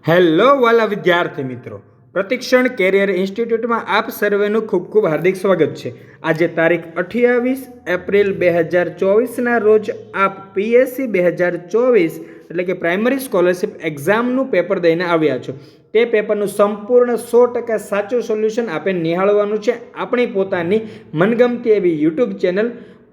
Hello વાલા વિદ્યાર્થી મિત્રો, પ્રતિક્ષણ કેરિયર ઇન્સ્ટિટ્યૂટમાં આપ સર્વેનું ખૂબ ખૂબ હાર્દિક સ્વાગત છે। આજે તારીખ 28 એપ્રિલ 2024ના રોજ આપ પીએસસી 2024 એટલે કે પ્રાઇમરી સ્કોલરશિપ એક્ઝામનું પેપર દઈને આવ્યા છો। તે પેપરનું સંપૂર્ણ 100% સાચું સોલ્યુશન આપે નિહાળવાનું છે આપણી પોતાની મનગમતી એવી યુટ્યુબ ચેનલ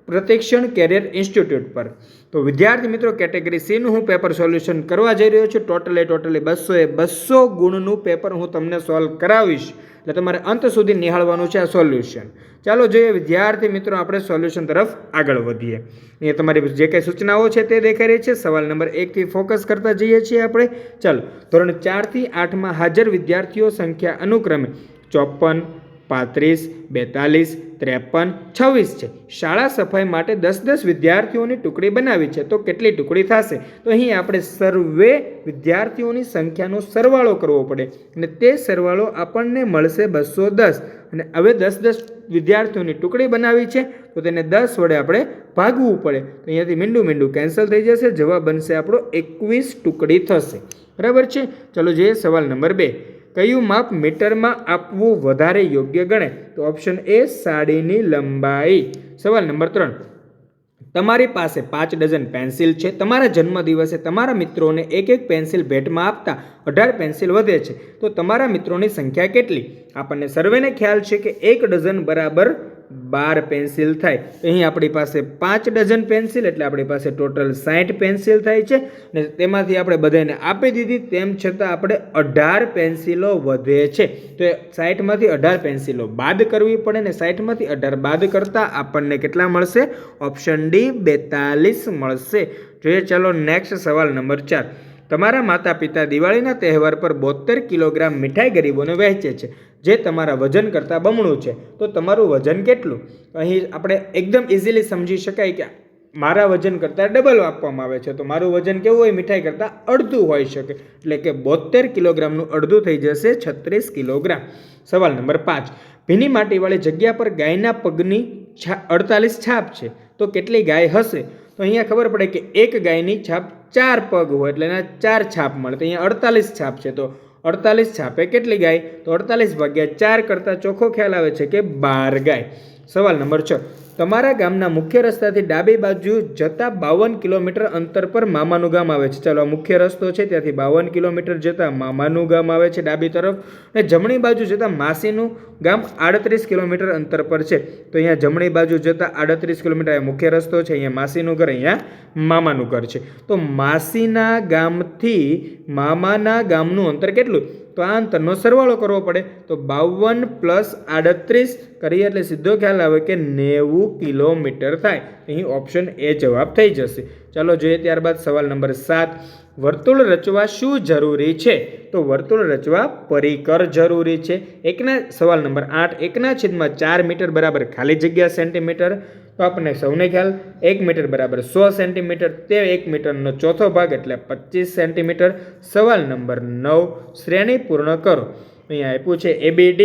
પ્રતિક્ષણ કેરિયર ઇન્સ્ટિટ્યૂટ પર। તો વિદ્યાર્થી મિત્રો, કેટેગરી સીનું હું પેપર સોલ્યુશન કરવા જઈ રહ્યો છું। ટોટલી 200 ગુણનું પેપર હું તમને સોલ્વ કરાવીશ, એટલે તમારે અંત સુધી નિહાળવાનું છે આ સોલ્યુશન। ચાલો જોઈએ વિદ્યાર્થી મિત્રો, આપણે સોલ્યુશન તરફ આગળ વધીએ। અહીંયા તમારી જે કંઈ સૂચનાઓ છે તે દેખાઈ રહી છે। સવાલ નંબર 1થી ફોકસ કરતા જઈએ છીએ આપણે। ચાલો, ધોરણ 4થી 8માં હાજર વિદ્યાર્થીઓ સંખ્યા અનુક્રમે 54, 35, 42, 53, 26 છે। શાળા સફાઈ માટે 10-10 વિદ્યાર્થીઓની ટુકડી બનાવી છે, તો કેટલી ટુકડી થશે? તો અહીં આપણે સર્વે વિદ્યાર્થીઓની સંખ્યાનો સરવાળો કરવો પડે અને તે સરવાળો આપણને મળશે 210। અને હવે 10-10 વિદ્યાર્થીઓની ટુકડી બનાવી છે, તો તેને 10 વડે આપણે ભાગવું પડે, તો અહીંયાથી મીંડું કેન્સલ થઈ જશે। જવાબ બનશે આપણો 21 ટુકડી થશે, બરાબર છે। ચલો જોઈએ સવાલ નંબર 2। કયું માપ મીટરમાં આપવું વધારે યોગ્ય ગણે? તો ઓપ્શન એ સાડીની લંબાઈ। સવાલ નંબર 3। તમારી પાસે 5 ડઝન પેન્સિલ છે। તમારા જન્મદિવસે તમારા મિત્રોને એક પેન્સિલ ભેટમાં આપતા 18 પેન્સિલ વધે છે, તો તમારા મિત્રોની સંખ્યા કેટલી? આપણને સર્વેને ખ્યાલ છે કે 1 ડઝન બરાબર 12 પેન્સિલ થાય, તો અહીં આપણી પાસે 5 ડઝન પેન્સિલ એટલે આપણી પાસે ટોટલ 60 પેન્સિલ થાય છે, અને તેમાંથી આપણે બધાને આપી દીધી, તેમ છતાં આપણે 18 પેન્સિલો વધે છે, તો 60માંથી 18 પેન્સિલો બાદ કરવી પડે, ને 60માંથી 18 બાદ કરતાં આપણને કેટલા મળશે? ઓપ્શન ડી 42 મળશે। જોઈએ ચાલો નેક્સ્ટ સવાલ નંબર 4। તમારા માતા પિતા દિવાળીના તહેવાર પર 72 કિલોગ્રામ મીઠાઈ ગરીબોને વહેંચે છે, જે તમારા વજન કરતાં બમણું છે, તો તમારું વજન કેટલું? અહીં આપણે એકદમ ઇઝીલી સમજી શકાય કે મારા વજન કરતાં ડબલ આપવામાં આવે છે, તો મારું વજન કેવું હોય? મીઠાઈ કરતાં અડધું હોઈ શકે, એટલે કે 72 કિલોગ્રામનું અડધું થઈ જશે 36 કિલોગ્રામ। સવાલ નંબર 5। ભીની માટીવાળી જગ્યા પર ગાયના પગની 48 છાપ છે, તો કેટલી ગાય હશે? તો અહીંયા ખબર પડે કે એક ગાયની છાપ 4 પગ હોય એટલે એના 4 છાપ મળે, તો અહીંયા 48 છાપ છે, તો 48 છાપે કેટલી ગાય? તો 48 ભાગ્યા 4 કરતાં ચોખ્ખો ખ્યાલ આવે છે કે 12 ગાય। સવાલ નંબર 6। તમારા ગામના મુખ્ય રસ્તાથી ડાબી બાજુ જતા 52 કિલોમીટર અંતર પર મામાનું ગામ આવે છે। ચાલો, આ મુખ્ય રસ્તો છે, ત્યાંથી 52 કિલોમીટર જતાં મામાનું ગામ આવે છે ડાબી તરફ, અને જમણી બાજુ જતાં માસીનું ગામ 38 કિલોમીટર અંતર પર છે, તો અહીંયા જમણી બાજુ જતાં 38 કિલોમીટર મુખ્ય રસ્તો છે, અહીંયા માસીનું ઘર, અહીંયા મામાનું ઘર છે, તો માસીના ગામથી મામાના ગામનું અંતર કેટલું? તો આ અંતરનો સરવાળો કરવો પડે, તો 52 + 38 કરીએ એટલે સીધો ખ્યાલ આવે કે 90 કિલોમીટર થાય, અહીં ઓપ્શન એ જવાબ થઈ જશે। ચાલો જોઈએ ત્યારબાદ સવાલ નંબર 7। વર્તુળ રચવા શું જરૂરી છે? તો વર્તુળ રચવા પરિકર જરૂરી છે। સવાલ નંબર 8। 1/4 મીટર બરાબર ખાલી જગ્યા સેન્ટીમીટર, તો આપણને સૌને ખ્યાલ 1 મીટર બરાબર 100 સેન્ટીમીટર, તે 1 મીટરનો ચોથો ભાગ એટલે 25 સેન્ટીમીટર। સવાલ નંબર 9। શ્રેણી પૂર્ણ કરો। અહીંયા આપ્યું છે ABD,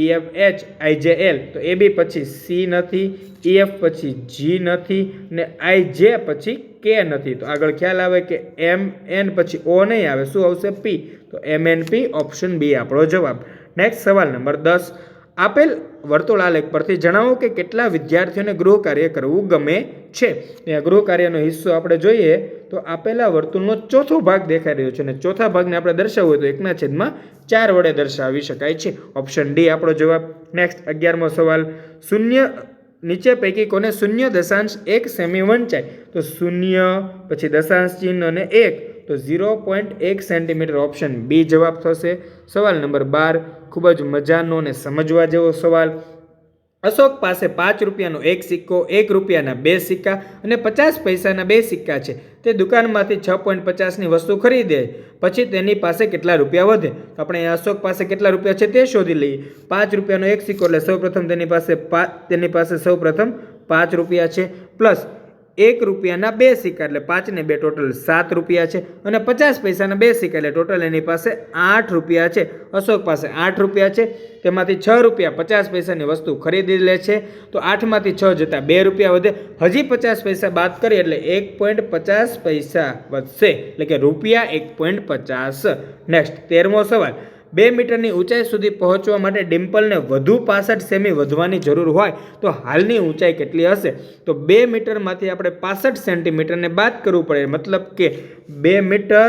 EFH, IJL, તો AB પછી C નથી, EF પછી G નથી, ને IJ પછી K નથી, તો આગળ ખ્યાલ આવે કે MN પછી O નહીં આવે, શું આવશે? P, તો MNP ઓપ્શન બી આપણો જવાબ। નેક્સ્ટ સવાલ નંબર 10। આપેલ વર્તુળ આલેખ પરથી જણાવો કે કેટલા વિદ્યાર્થીઓને ગૃહ કાર્ય કરવું ગમે છે? અહીંયા ગૃહ કાર્યનો હિસ્સો આપણે જોઈએ તો આપેલા વર્તુળનો ચોથો ભાગ દેખાઈ રહ્યો છે, અને ચોથા ભાગને આપણે દર્શાવવું હોય તો 1/4 વડે દર્શાવી શકાય છે, ઓપ્શન ડી આપણો જવાબ। નેક્સ્ટ 11મો સવાલ। શૂન્ય નીચે પૈકી કોને 0.1 સેમી વંચાય? તો 0 પછી દશાંશ ચિહ્ન અને 1, તો 0.1 સેન્ટીમીટર, ઓપ્શન બી જવાબ થશે। સવાલ નંબર 12। ખૂબ જ મજાનો અને સમજવા જેવો સવાલ। અશોક પાસે 5 રૂપિયાનો 1 સિક્કો, 1 રૂપિયાના 2 સિક્કા અને 50 પૈસાના 2 સિક્કા છે। તે દુકાનમાંથી 6.50ની વસ્તુ ખરીદે પછી તેની પાસે કેટલા રૂપિયા વધે? તો આપણે અશોક પાસે કેટલા રૂપિયા છે તે શોધી લઈએ। 5 રૂપિયાનો 1 સિક્કો એટલે સૌપ્રથમ તેની પાસે સૌપ્રથમ 5 રૂપિયા છે, પ્લસ 1 રૂપિયાના 2 સિક્કા એટલે 5 ને 2 ટોટલ 7 રૂપિયા છે અને 50 પૈસાના 2 સિક્કા એટલે ટોટલ એની પાસે 8 રૂપિયા છે. અશોક પાસે 8 રૂપિયા છે, તેમાંથી 6 રૂપિયા 50 પૈસાની વસ્તુ ખરીદી લે છે, તો 8માંથી 6 જતાં 2 રૂપિયા વધે. હજી 50 પૈસા બાદ કરીએ એટલે 1.50 પૈસા વધશે, એટલે કે રૂપિયા 1.50. નેક્સ્ટ 13મો સવાલ. 2 મીટરની ઊંચાઈ સુધી પહોંચવા માટે ડિમ્પલને વધુ 65 સેમી વધવાની જરૂર હોય તો હાલની ઊંચાઈ કેટલી હશે? તો 2 મીટરમાંથી આપણે 65 સેન્ટીમીટરને બાદ કરવું પડે, મતલબ કે 2 મીટર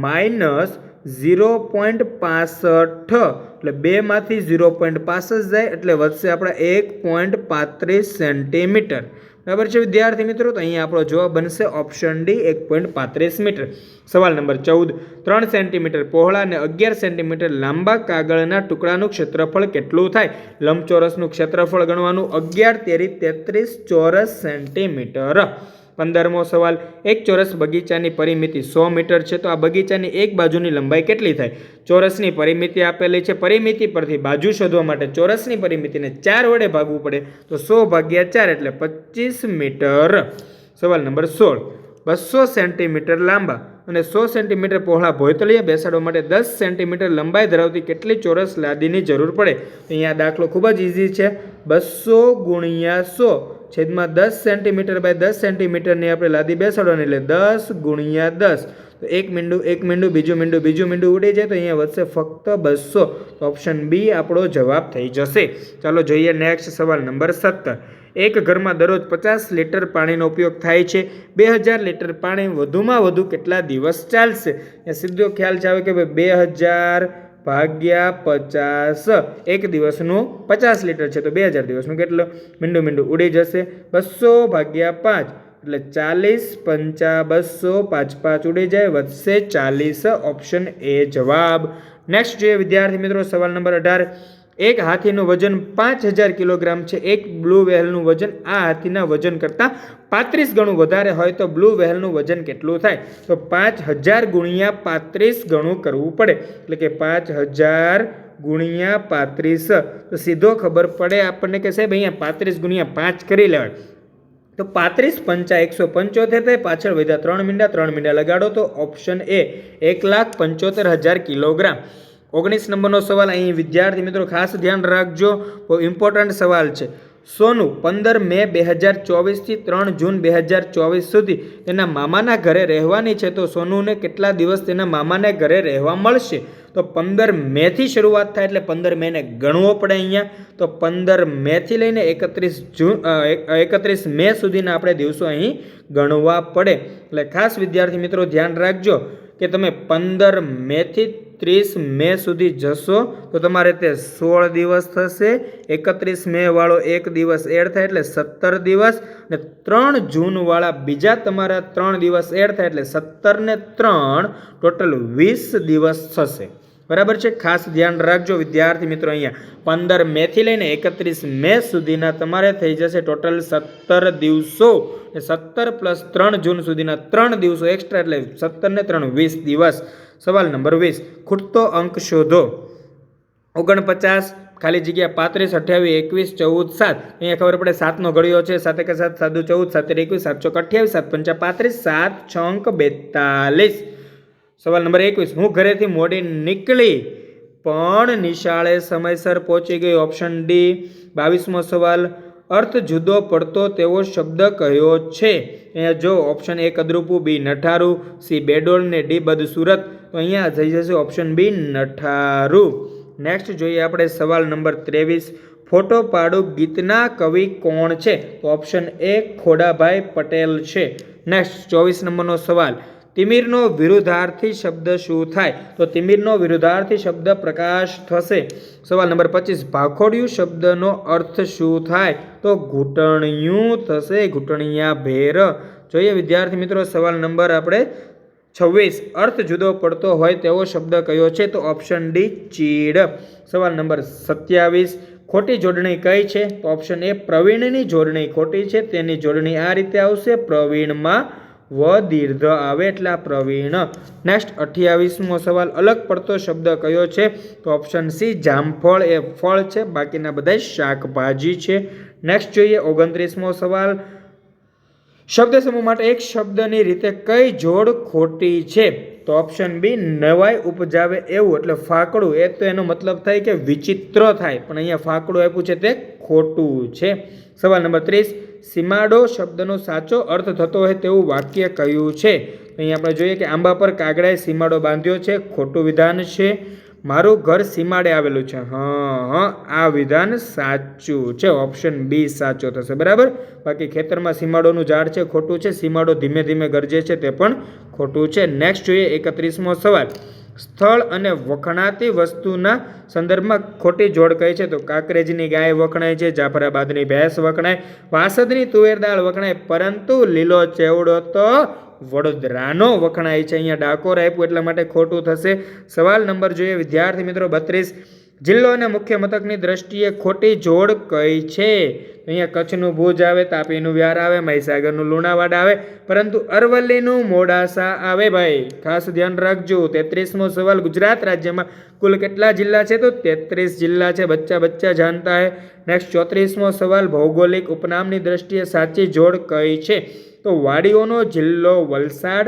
માઇનસ 0.65 એટલે 2 માંથી 0.65 જાય એટલે વધશે આપણા 1.35 સેન્ટીમીટર. બરાબર છે વિદ્યાર્થી મિત્રો? તો અહીંયા આપણો જવાબ બનશે ઓપ્શન ડી 1.35 મીટર. સવાલ નંબર 14. 3 સેન્ટીમીટર પહોળા અને 11 સેન્ટીમીટર લાંબા કાગળના ટુકડાનું ક્ષેત્રફળ કેટલું થાય? લંબચોરસનું ક્ષેત્રફળ ગણવાનું. 11 તેરી 33 ચોરસ સેન્ટીમીટર. 15મો સવાલ. એક ચોરસ બગીચાની પરિમિતિ 100 મીટર છે, તો આ બગીચાની એક બાજુની લંબાઈ કેટલી થાય? ચોરસની પરિમિતિ આપેલી છે. પરિમિતિ પરથી બાજુ શોધવા માટે ચોરસની પરિમિતિને 4 વડે ભાગવું પડે, તો 100 ભાગ્યા 4 એટલે 25 મીટર. સવાલ નંબર 16. 200 સેન્ટીમીટર લાંબા અને 100 સેન્ટીમીટર પહોળા ભોંયતળિયા બેસાડવા માટે 10 સેન્ટીમીટર લંબાઈ ધરાવતી કેટલી ચોરસ લાદીની જરૂર પડે? અહીંયા દાખલો ખૂબ જ ઇઝી છે. 200 ગુણ્યા 100 છેદમાં 10 સેન્ટીમીટર બાય 10 સેન્ટીમીટરની આપણે લાદી બેસાડવાની, એટલે 10 ગુણ્યા 10. તો એક મીંડું બીજું મીંડું ઉડી જાય, તો અહીંયા વધશે ફક્ત 200. તો ઓપ્શન બી આપણો જવાબ થઈ જશે. ચાલો જોઈએ નેક્સ્ટ સવાલ નંબર 17. એક ઘરમાં દરરોજ 50 લીટર પાણીનો ઉપયોગ થાય છે. 2000 લીટર પાણી વધુમાં વધુ કેટલા દિવસ ચાલશે? એ સીધો ખ્યાલ છે આવે કે ભાઈ 2000 ભાગ્યા 50, એક દિવસનું 50 લીટર છે તો 2000 દિવસનું કેટલું? મીંડું ઉડી જશે. 200 ભાગ્યા 5 એટલે 40, 5 200, 5 5 ઉડી જાય, વધશે 40. ઓપ્શન એ જવાબ. નેક્સ્ટ જોઈએ વિદ્યાર્થી મિત્રો સવાલ નંબર 18. એક હાથીનું વજન 5000 કિલોગ્રામ છે. એક બ્લુ વ્હેલનું વજન આ હાથીના વજન કરતાં 35 ગણું વધારે હોય તો બ્લુ વ્હેલનું વજન કેટલું થાય? તો 5000 ગુણ્યા 35 ગણું કરવું પડે, એટલે કે 5000 ગુણ્યા 35. તો સીધો ખબર પડે આપણને કે સાહેબ અહીંયા 35 ગુણ્યા 5 કરી લેવાય, તો 35 પંચા 175 થાય. પાછળ વધ્યા 3 મીંડા લગાડો તો ઓપ્શન એ 1,75,000 કિલોગ્રામ. 19 નંબરનો સવાલ. અહીં વિદ્યાર્થી મિત્રો ખાસ ધ્યાન રાખજો, બહુ ઇમ્પોર્ટન્ટ સવાલ છે. સોનું 15 મે 2024થી 3 જૂન 2024 સુધી તેના મામાના ઘરે રહેવાની છે, તો સોનુને કેટલા દિવસ તેના મામાના ઘરે રહેવા મળશે? તો 15 મેથી શરૂઆત થાય એટલે 15 મેને ગણવો પડે અહીંયા. તો 15 મેથી લઈને 31 મે સુધીના આપણે દિવસો અહીં ગણવા પડે. એટલે ખાસ વિદ્યાર્થી મિત્રો ધ્યાન રાખજો કે તમે 15 મેથી 30 મે સુધી જશો તો તમારે તે 16 દિવસ થશે. 31 મે વાળો એક દિવસ એડ થાય એટલે 17 દિવસ, ને 3 જૂન વાળા બીજા તમારા 3 દિવસ એડ થાય એટલે 17 ને 3 ટોટલ 20 દિવસ થશે. બરાબર છે? ખાસ ધ્યાન રાખજો વિદ્યાર્થી મિત્રો. અહીંયા 15 મેથી લઈને 31 મે સુધીના તમારે થઈ જશે ટોટલ 17 દિવસો, 17 પ્લસ 3 જૂન સુધીના 3 દિવસો એક્સ્ટ્રા એટલે 17 ને 3 20 દિવસ. સવાલ નંબર 20. ખૂટતો અંક શોધો. 49 ખાલી જગ્યા 35 28 21 14 7. અહીંયા ખબર પડે 7નો ઘડિયો છે. 7 1 7 7 2 14 7 21 7 4 28 7 5 35 7 6 42. સવાલ નંબર 21. હું ઘરેથી મોડી નીકળી પણ નિશાળે સમયસર પહોંચી ગઈ. Option D. 22મો સવાલ. અર્થ જુદો પડતો તેવો શબ્દ કયો છે? અહીંયા જો ઓપ્શન એ કદરૂપું, બી નઠારું, સી બેડોળ ને ડી બદસુરત. તો અહીંયા થઈ જશે ઓપ્શન બી નઠારું. નેક્સ્ટ જોઈએ આપણે સવાલ નંબર 23. ફોટો પાડું ગીતના કવિ કોણ છે? તો ઓપ્શન એ ખોડાભાઈ પટેલ છે. નેક્સ્ટ 24 નંબરનો સવાલ. તિમિરનો વિરુદ્ધાર્થી શબ્દ શું થાય? તો તિમિરનો વિરુદ્ધાર્થી શબ્દ પ્રકાશ થશે. સવાલ નંબર 25. ભાખોડિયું શબ્દનો અર્થ શું થાય? તો ઘૂંટણિયું થશે, ઘૂંટણિયા ભેર. જોઈએ વિદ્યાર્થી મિત્રો સવાલ નંબર આપણે 26. અર્થ જુદો પડતો હોય તેવો શબ્દ કયો છે? તો ઓપ્શન ડી ચીડ. સવાલ નંબર 27. ખોટી જોડણી કઈ છે? તો ઓપ્શન એ પ્રવીણની જોડણી ખોટી છે. તેની જોડણી આ રીતે આવશે, પ્રવીણમાં વ દીર્ઘ આવે એટલે આ પ્રવીણ. નેક્સ્ટ 28મો સવાલ. અલગ પડતો શબ્દ કયો છે? તો ઓપ્શન સી જામફળ એ ફળ છે, બાકીના બધા શાકભાજી છે. નેક્સ્ટ જોઈએ 29મો સવાલ. શબ્દ સમૂહ માટે એક શબ્દની રીતે કઈ જોડ ખોટી છે? તો ઓપ્શન બી નવાઈ ઉપજાવે એવું, એટલે ફાકડું. એ તો એનો મતલબ થાય કે વિચિત્ર થાય, પણ અહીંયા ફાકડું આપ્યું છે તે ખોટું છે. સવાલ નંબર 30, સીમાડો શબ્દનો સાચો અર્થ થતો હોય તેવું વાક્ય કયું છે? અહીંયા આપણે જોઈએ કે આંબા પર કાગડાએ સીમાડો બાંધ્યો છે, ખોટું વિધાન છે. મારું ઘર સીમાડે આવેલું છે, આ વિધાન સાચું છે. ઓપ્શન બી સાચો થશે. બરાબર. બાકી ખેતરમાં સીમાડોનું ઝાડ છે, ખોટું છે. સીમાડો ધીમે ધીમે ગરજે છે, તે પણ ખોટું છે. નેક્સ્ટ જોઈએ 31મો સવાલ. સ્થળ અને વખણાતી વસ્તુના સંદર્ભમાં ખોટી જોડ કઈ છે? તો કાંકરેજની ગાય વખણાય છે, જાફરાબાદની ભેંસ વખણાય, વાસદની તુવેર દાળ વખણાય, પરંતુ લીલો ચેવડો તો વડોદરાનો વખણાય છે. અહીંયા ડાકોર આપ્યું એટલા માટે ખોટું થશે. સવાલ નંબર જોઈએ વિદ્યાર્થી મિત્રો 32, જિલ્લો અને મુખ્ય મથકની દ્રષ્ટિએ ખોટી જોડ કઈ છે? અહીંયા કચ્છનું ભુજ આવે, તાપીનું વ્યાર આવે, મહીસાગરનું લુણાવાડા આવે, પરંતુ અરવલ્લીનું મોડાસા આવે. ભાઈ ખાસ ધ્યાન રાખજો. 33મો સવાલ, ગુજરાત રાજ્યમાં કુલ કેટલા જિલ્લા છે? તો 33 જિલ્લા છે. બચ્ચા જાણતા હે. નેક્સ્ટ 34મો સવાલ, ભૌગોલિક ઉપનામની દ્રષ્ટિએ સાચી જોડ કઈ છે? તો વાડીઓનો જિલ્લો વલસાડ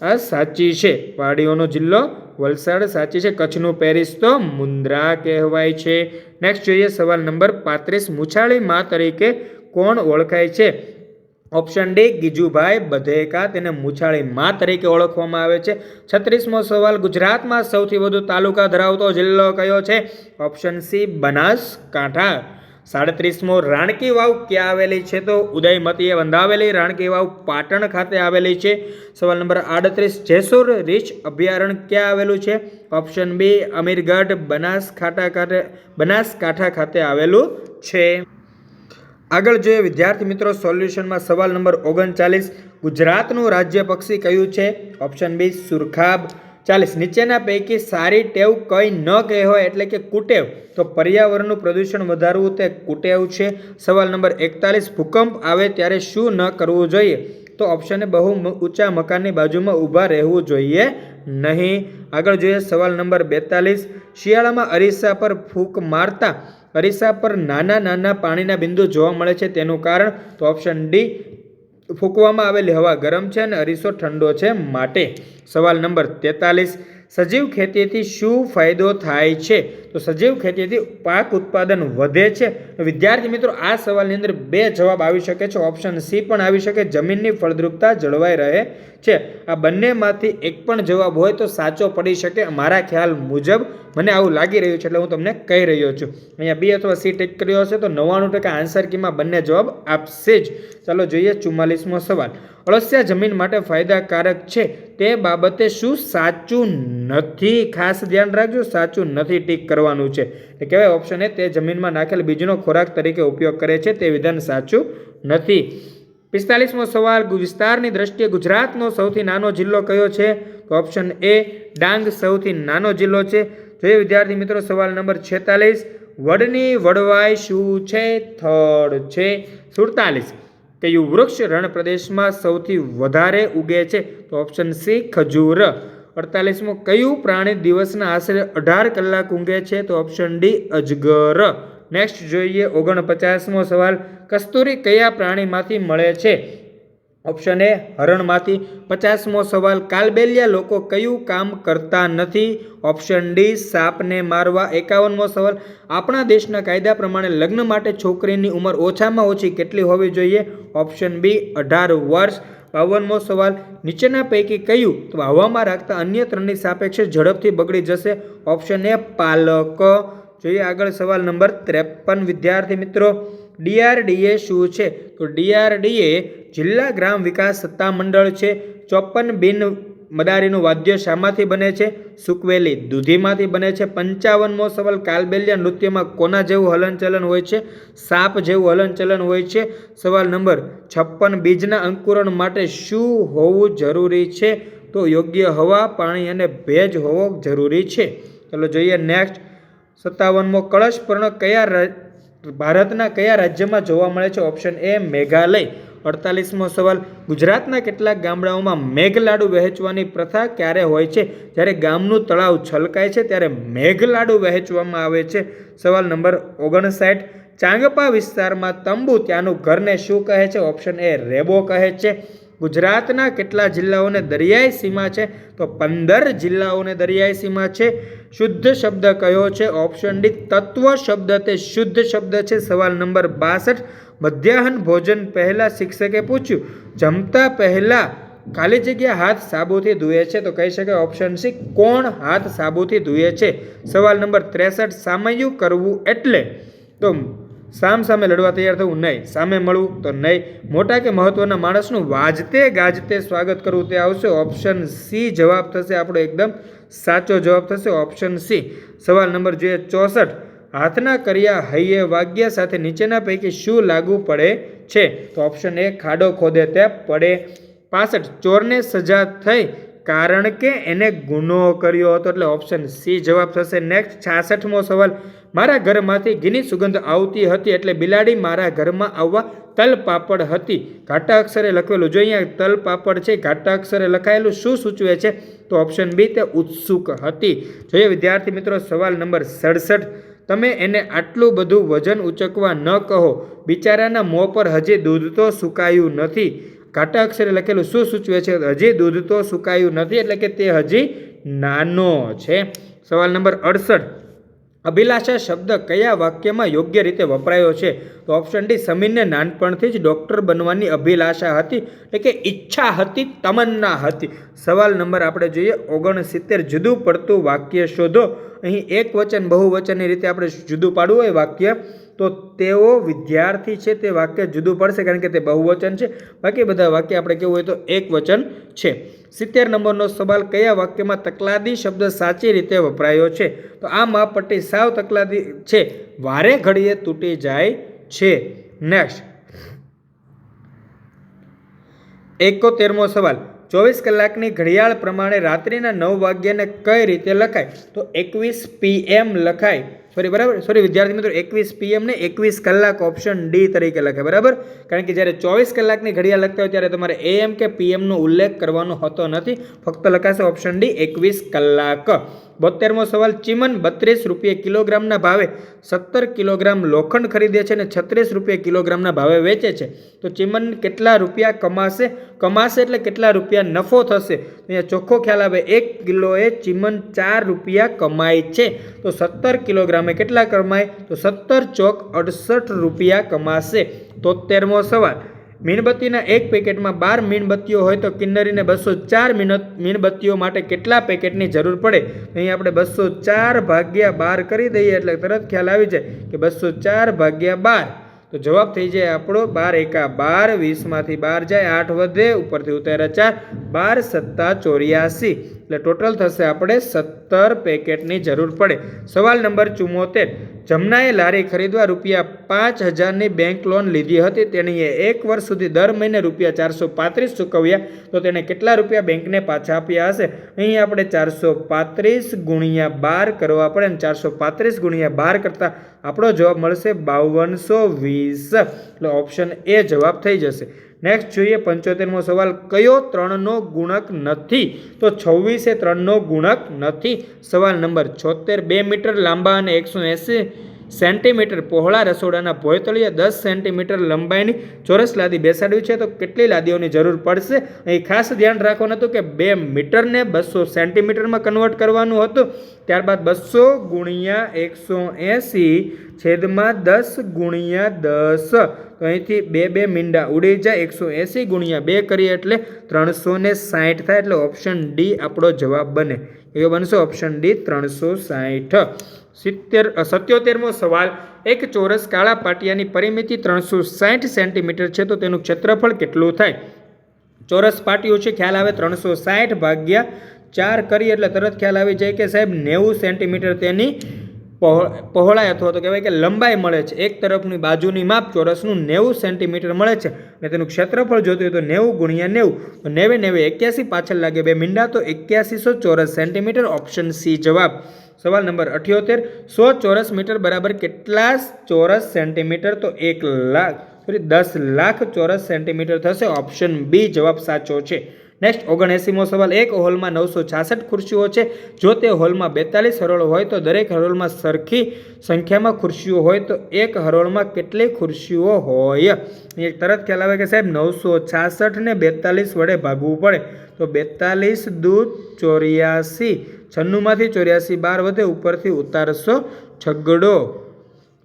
આ સાચી છે. વાડીઓનો જિલ્લો વલસાડ સાચી છે. કચ્છનું પેરિસ તો મુન્દ્રા કહેવાય છે. નેક્સ્ટ જોઈએ સવાલ નંબર 35, મૂછાળી મા તરીકે કોણ ઓળખાય છે? ઓપ્શન ડી ગીજુભાઈ બધેકા, તેને મૂછાળી મા તરીકે ઓળખવામાં આવે છે. 36મો સવાલ, ગુજરાતમાં સૌથી વધુ તાલુકા ધરાવતો જિલ્લો કયો છે? Option C Banaskantha. 37મો, રાણકી વાવ ક્યાં આવેલી છે? તો ઉદયમતીએ બંધાવેલી રાણકી વાવ પાટણ ખાતે આવેલી છે. સવાલ નંબર 38, જેસુર રીંછ અભયારણ્ય ક્યાં આવેલું છે? ઓપ્શન બી અમીરગઢ બનાસકાંઠા ખાતે આવેલું છે. આગળ જોઈએ વિદ્યાર્થી મિત્રો સોલ્યુશનમાં સવાલ નંબર 39, ગુજરાતનું રાજ્ય પક્ષી કયું છે? Option B સુરખાબ. 40, નીચેના પૈકી સારી ટેવ કઈ ન કહેવાય, એટલે કે કુટેવ? તો પર્યાવરણનું પ્રદૂષણ વધારવું તે કુટેવ છે. સવાલ નંબર 41, ભૂકંપ આવે ત્યારે શું ન કરવું જોઈએ? તો ઓપ્શન એ બહુ ઊંચા મકાનની બાજુમાં ઊભા રહેવું જોઈએ નહીં. આગળ જોઈએ સવાલ નંબર 42, શિયાળામાં અરીસા પર ફૂંક મારતા અરીસા પર નાના નાના પાણીના બિંદુ જોવા મળે છે, તેનું કારણ? તો ઓપ્શન ડી ફૂંકવામાં આવેલી હવા ગરમ છે અને અરીસો ઠંડો છે માટે. સવાલ નંબર 43, સજીવ ખેતીથી શું ફાયદો થાય છે? તો સજીવ ખેતીથી પાક ઉત્પાદન વધે છે. વિદ્યાર્થી મિત્રો આ સવાલની અંદર બે જવાબ આવી શકે છે. ઓપ્શન સી પણ આવી શકે, જમીનની ફળદ્રુપતા જળવાઈ રહે છે. આ બંનેમાંથી એક પણ જવાબ હોય તો સાચો પડી શકે. મારા ખ્યાલ મુજબ મને આવું લાગી રહ્યું છે, એટલે હું તમને કહી રહ્યો છું. અહીંયા બી અથવા સી ટિક કર્યો હશે તો 99% આન્સર કીમાં બંને જવાબ આપશે જ. ચાલો જોઈએ 44મો સવાલ, અળસિયા જમીન માટે ફાયદાકારક છે તે બાબતે શું સાચું નથી? ખાસ ધ્યાન રાખજો, સાચું નથી ટીક કરવાનું છે. એ કહેવાય ઓપ્શન એ, તે જમીનમાં નાખેલ બીજનો ખોરાક તરીકે ઉપયોગ કરે છે, તે વિધાન સાચું નથી. 45મો સવાલ, વિસ્તારની દ્રષ્ટિએ ગુજરાતનો સૌથી નાનો જિલ્લો કયો છે? તો ઓપ્શન એ ડાંગ સૌથી નાનો જિલ્લો છે. જોઈએ વિદ્યાર્થી મિત્રો સવાલ નંબર 46, વડની વડવાઈ શું છે? થડ છે. 47, કયું વૃક્ષ રણ પ્રદેશમાં સૌથી વધારે ઉગે છે? તો ઓપ્શન સી ખજૂર. 48મો, કયું પ્રાણી દિવસના આશરે 18 કલાક ઊંઘે છે? તો ઓપ્શન ડી અજગર. નેક્સ્ટ જોઈએ 49મો સવાલ, કસ્તુરી કયા પ્રાણીમાંથી મળે છે? Option A હરણમાંથી. 50મો સવાલ, કાલબેલિયા લોકો કયું કામ કરતા નથી? ઓપ્શન ડી સાપને મારવા. 51મો સવાલ, આપણા દેશના કાયદા પ્રમાણે લગ્ન માટે છોકરીની ઉંમર ઓછામાં ઓછી કેટલી હોવી જોઈએ? ઓપ્શન બી 18 વર્ષ. 52મો સવાલ, નીચેના પૈકી કયું તો હવામાં રાખતા અન્ય ત્રણની સાપેક્ષે ઝડપથી બગડી જશે? ઓપ્શન એ પાલક. જોઈએ આગળ સવાલ નંબર 53 વિદ્યાર્થી મિત્રો, DRDA શું છે? તો DRDA જિલ્લા ગ્રામ વિકાસ સત્તામંડળ છે. 54 બિન મદારીનું વાદ્ય શામાંથી બને છે? સૂકવેલી દૂધીમાંથી બને છે. 55મો સવાલ, કાલબેલિયા નૃત્યમાં કોના જેવું હલનચલન હોય છે? સાપ જેવું હલનચલન હોય છે. સવાલ નંબર 56, બીજના અંકુરણ માટે શું હોવું જરૂરી છે? તો યોગ્ય હવા, પાણી અને ભેજ હોવો જરૂરી છે. ચાલો જોઈએ નેક્સ્ટ 57મો, કળશ પર્ણ ભારતના કયા રાજ્યમાં જોવા મળે છે? Option A Meghalaya. 48મો સવાલ, ગુજરાતના કેટલાક ગામડાઓમાં મેઘલાડુ વહેંચવાની પ્રથા ક્યારે હોય છે? જ્યારે ગામનું તળાવ છલકાય છે ત્યારે મેઘલાડુ વહેંચવામાં આવે છે. સવાલ નંબર 59, ચાંગપા વિસ્તારમાં તંબુ ત્યાંનું ઘરને શું કહે છે? ઓપ્શન એ રેબો કહે છે. ગુજરાતના કેટલા જિલ્લાઓને દરિયાઈ સીમા છે? તો 15 જિલ્લાઓને દરિયાઈ સીમા છે. શુદ્ધ શબ્દ કયો છે? ઓપ્શન ડી તત્વ શબ્દ તે શુદ્ધ શબ્દ છે. સવાલ નંબર 62. મધ્યાહન ભોજન પહેલા શિક્ષકે પૂછ્યું, જમતા પહેલા ખાલી જગ્યા હાથ સાબુથી ધોએ છે? તો કહી શકાય ઓપ્શન સી, કોણ હાથ સાબુથી ધોએ છે? સવાલ નંબર 63. સામયું કરવું એટલે? તો સામ સામે લડવા તૈયાર થવું? નહીં. સામે મળવું? તો નહીં. મોટા કે મહત્વના માણસનું વાજતે ગાજતે સ્વાગત કરવું? તે આવશે ઓપ્શન સી જવાબ થશે આપણો એકદમ સાચો જવાબ થશે ઓપ્શન સી. સવાલ નંબર જોઈએ 64. હાથના કર્યા હૈયે વાગ્યા સાથે નીચેના પૈકી શું લાગુ પડે છે? તો ઓપ્શન એ ખાડો ખોદે તે પડે. 65. ચોરને સજા થઈ કારણ કે એને ગુનો કર્યો હતો? એટલે ઓપ્શન સી જવાબ થશે. નેક્સ્ટ 66મો સવાલ. મારા ઘરમાંથી ઘીની સુગંધ આવતી હતી એટલે બિલાડી મારા ઘરમાં આવવા તલ પાપડ હતી. ઘાટા અક્ષરે લખેલું, જો અહીંયા તલ પાપડ છે ઘાટા અક્ષરે લખાયેલું શું સૂચવે છે? તો ઓપ્શન બી તે ઉત્સુક હતી. જોઈએ વિદ્યાર્થી મિત્રો સવાલ નંબર 67. તમે એને આટલું બધું વજન ઉચકવા ન કહો, બિચારાના મોં પર હજી દૂધ તો સુકાયું નથી. ઘાટા અક્ષરે લખેલું શું સૂચવે છે? હજી દૂધ તો સુકાયું નથી એટલે કે તે હજી નાનો છે. સવાલ નંબર 68. અભિલાષા શબ્દ કયા વાક્યમાં યોગ્ય રીતે વપરાયો છે? તો ઓપ્શન ડી સમીરને નાનપણથી જ ડૉક્ટર બનવાની અભિલાષા હતી એટલે કે ઈચ્છા હતી, તમન્ના હતી. સવાલ નંબર આપણે જોઈએ 69. જુદું પડતું વાક્ય શોધો. અહીં એક વચન બહુવચનની રીતે આપણે જુદું પાડવું હોય વાક્ય તો તેઓ વિદ્યાર્થી છે તે વાક્ય જુદું પડશે કારણ કે તે બહુવચન છે. બાકી બધા વાક્ય આપણે કેવું હોય તો એક વચન છે. 70 નંબરનો સવાલ. કયા વાક્યમાં તકલાદી શબ્દ સાચી રીતે વપરાયો છે? તો આ માપપટ્ટી સાવ તકલાદી છે, વારે ઘડીએ તૂટી જાય છે. નેક્સ્ટ 71મો સવાલ. 24 કલાકની ઘડિયાળ પ્રમાણે રાત્રિના 9 વાગ્યાને કઈ રીતે લખાય? તો 21 PM લખાય. સોરી વિદ્યાર્થી મિત્રો 21 PM ને 21 કલાક ઓપ્શન ડી તરીકે લખે. બરાબર, કારણ કે જ્યારે 24 કલાકની ઘડિયાળ લખતા હોય ત્યારે તમારે AM કે PM નો ઉલ્લેખ કરવાનો હોતો નથી, ફક્ત લખાશે ઓપ્શન ડી 21 કલાક. 72મો સવાલ. ચીમન 32 રૂપિયા કિલોગ્રામના ભાવે 17 કિલોગ્રામ લોખંડ ખરીદે છે અને 36 રૂપિયા કિલોગ્રામના ભાવે વેચે છે. તો ચીમન કેટલા રૂપિયા કમાશે એટલે કેટલા રૂપિયા નફો થશે? અહીંયા ચોખ્ખો ખ્યાલ આવે 1 કિલોએ ચીમન 4 રૂપિયા કમાય છે. તો 17 કિલોગ્રામે કેટલા કમાય? તો 17 ચોક 68 રૂપિયા કમાશે. 73મો સવાલ. મીણબત્તીના એક પેકેટમાં 12 મીણબત્તીઓ હોય તો કિન્નરીને 204 મીણબત્તીઓ માટે કેટલા પેકેટની જરૂર પડે? અહીં આપણે 204 ભાગ્યા 12 કરી દઈએ એટલે તરત ખ્યાલ આવી જાય કે 204 ભાગ્યા 12. તો જવાબ થઈ જાય આપણો 12 એકા 12, 20માંથી 12 જાય 8 વધે, ઉપરથી ઉતાર્યા 4, 12 × 7 84. એટલે ટોટલ થશે આપણે 17 પેકેટની જરૂર પડે. સવાલ નંબર 74. જમનાએ લારી ખરીદવા ₹5000ની બેંક લોન લીધી હતી. તેણીએ 1 વર્ષ સુધી દર મહિને ₹435 ચૂકવ્યા તો તેણે કેટલા રૂપિયા બેંકને પાછા આપ્યા હશે? અહીં આપણે 435 × 12 કરવા પડે અને 435 × 12 કરતાં આપણો જવાબ મળશે 5220. એટલે ઓપ્શન એ જવાબ થઈ જશે. નેક્સ્ટ જોઈએ 75મો સવાલ. કયો 3નો ગુણક નથી? તો 26 એ 3નો ગુણક નથી. સવાલ નંબર 76. 2 મીટર લાંબા અને 180 સેન્ટીમીટર પહોળા રસોડાના ભોયતળિયે 10 સેન્ટીમીટર લંબાઈની ચોરસ લાદી બેસાડવી છે તો કેટલી લાદીઓની જરૂર પડશે? અહીં ખાસ ધ્યાન રાખવાનું હતું કે 2 મીટરને 200 સેન્ટીમીટરમાં કન્વર્ટ કરવાનું હતું. ત્યારબાદ 200 × 180 છેદમાં 10 × 10. તો અહીંથી 2 મીંડા ઉડી જાય. 180 × 2 કરીએ એટલે 360 થાય. એટલે ઓપ્શન ડી આપણો જવાબ બને. એવો બનશે ઓપ્શન ડી 360. 77મો સવાલ. એક ચોરસ કાળા પાટિયાની પરિમિતિ 360 સેન્ટીમીટર છે તો તેનું ક્ષેત્રફળ કેટલું થાય? ચોરસ પાટિયું છે, ખ્યાલ આવે 360 ભાગ્યા 4 કરીએ એટલે તરત ખ્યાલ આવી જાય કે સાહેબ 90 સેન્ટીમીટર તેની પહોળાઈ અથવા તો કહેવાય કે લંબાઈ મળે છે. એક તરફની બાજુની માપ ચોરસનું 90 સેન્ટીમીટર મળે છે અને તેનું ક્ષેત્રફળ જોતું હોય તો 90 × 90. તો 90 81 પાછળ લાગે 2 મીંડા તો 8100 ચોરસ સેન્ટીમીટર. ઓપ્શન સી જવાબ. સવાલ નંબર 78. 100 ચોરસ મીટર બરાબર કેટલા ચોરસ સેન્ટીમીટર? તો 10 લાખ ચોરસ સેન્ટીમીટર થશે. ઓપ્શન બી જવાબ સાચો છે. નેક્સ્ટ 79મો સવાલ, એક હોલમાં 966 ખુરશીઓ છે. જો તે હોલમાં 42 હરોળ હોય તો દરેક હરોળમાં સરખી સંખ્યામાં ખુરશીઓ હોય તો એક હરોળમાં કેટલી ખુરશીઓ હોય? એક તરત ખ્યાલ આવે કે સાહેબ 966 ને 42 વડે ભાગવું પડે તો 42 દુ 84, 96માંથી 84 12 વધે, ઉપરથી ઉતારશો છગડો,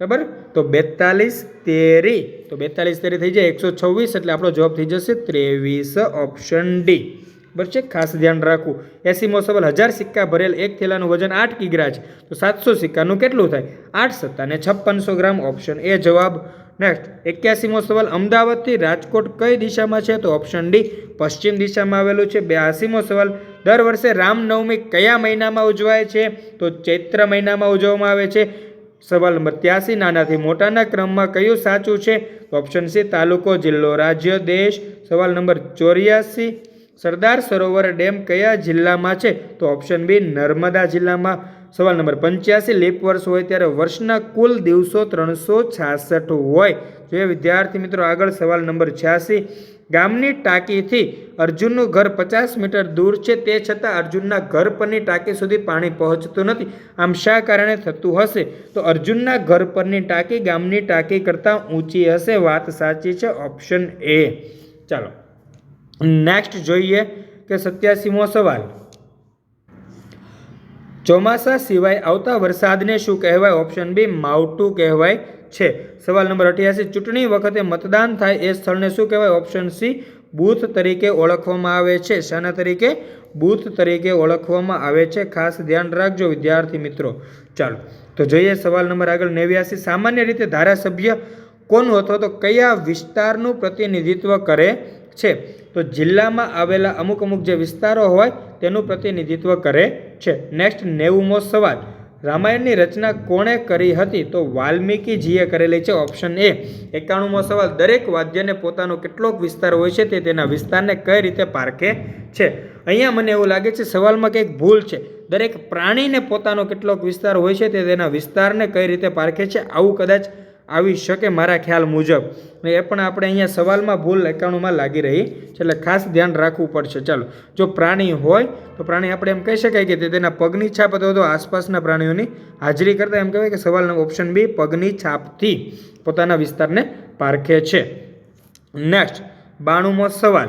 બરાબર. તો 42 તેરી, તો 42 તેરી થઈ જાય 126, એટલે આપણો જવાબ થઈ જશે 23, ઓપ્શન ડી. બરાબર છે, ખાસ ધ્યાન રાખવું. 80મો સવાલ, 1000 સિક્કા ભરેલ એક થેલાનું વજન 8 કિગ્રા છે તો 700 સિક્કાનું કેટલું થાય? 8 સત્તા ને 5600 ગ્રામ, ઓપ્શન એ જવાબ. નેક્સ્ટ 81મો સવાલ, અમદાવાદથી રાજકોટ કઈ દિશામાં છે? તો ઓપ્શન ડી, પશ્ચિમ દિશામાં આવેલું છે. 82મો સવાલ, દર વર્ષે રામનવમી કયા મહિનામાં ઉજવાય છે? તો ચૈત્ર મહિનામાં ઉજવવામાં આવે છે. સવાલ નંબર 83, નાનાથી મોટાના ક્રમમાં કયું સાચું છે? તો ઓપ્શન સી, તાલુકો, જિલ્લો, રાજ્ય, દેશ. સવાલ નંબર 84, સરદાર સરોવર ડેમ કયા જિલ્લામાં છે? તો ઓપ્શન બી, નર્મદા જિલ્લામાં. સવાલ નંબર 85, લીપ વર્ષ હોય ત્યારે વર્ષના કુલ દિવસો 366 હોય. જોઈએ વિદ્યાર્થી મિત્રો આગળ સવાલ નંબર 86, ગામની ટાંકીથી અર્જુનનું ઘર 50 મીટર દૂર છે, તે છતાં અર્જુનના ઘર પરની ટાંકી સુધી પાણી પહોંચતું નથી. આમ શા કારણે થતું હશે? તો અર્જુનના ઘર પરની ટાંકી ગામની ટાંકી કરતાં ઊંચી હશે. વાત સાચી છે, ઓપ્શન એ. ચાલો નેક્સ્ટ જોઈએ કે 87મો સવાલ, ચોમાસા સિવાય આવતા વરસાદને શું કહેવાય? ઓપ્શન બી, માવઠું કહેવાય છે. સવાલ નંબર 88, ચૂંટણી વખતે મતદાન થાય એ સ્થળને શું કહેવાય? ઓપ્શન સી, બૂથ તરીકે ઓળખવામાં આવે છે. શાના તરીકે? બૂથ તરીકે ઓળખવામાં આવે છે. ખાસ ધ્યાન રાખજો વિદ્યાર્થી મિત્રો. ચાલો તો જોઈએ સવાલ નંબર આગળ 89, સામાન્ય રીતે ધારાસભ્ય કોનું અથવા તો કયા વિસ્તારનું પ્રતિનિધિત્વ કરે છે? તો જિલ્લામાં આવેલા અમુક જે વિસ્તારો હોય તેનું પ્રતિનિધિત્વ કરે છે. નેક્સ્ટ 90મો સવાલ, રામાયણની રચના કોણે કરી હતી? તો વાલ્મીકીજીએ કરેલી છે. Option A. 91મો સવાલ, દરેક વાદ્યને પોતાનો કેટલોક વિસ્તાર હોય છે, તે તેના વિસ્તારને કઈ રીતે પારખે છે? અહીંયા મને એવું લાગે છે સવાલમાં કંઈક ભૂલ છે. દરેક પ્રાણીને પોતાનો કેટલોક વિસ્તાર હોય છે, તે તેના વિસ્તારને કઈ રીતે પારખે છે, આવું કદાચ આવી શકે મારા ખ્યાલ મુજબ. એ પણ આપણે અહીંયા સવાલમાં ભૂલ 91માં લાગી રહી છે, એટલે ખાસ ધ્યાન રાખવું પડશે. ચાલો, જો પ્રાણી હોય તો પ્રાણી આપણે એમ કહી શકાય કે તે તેના પગની છાપ અથવા તો આસપાસના પ્રાણીઓની હાજરી કરતાં એમ કહેવાય કે સવાલનો ઓપ્શન બી, પગની છાપથી પોતાના વિસ્તારને પારખે છે. નેક્સ્ટ 92મો સવાલ,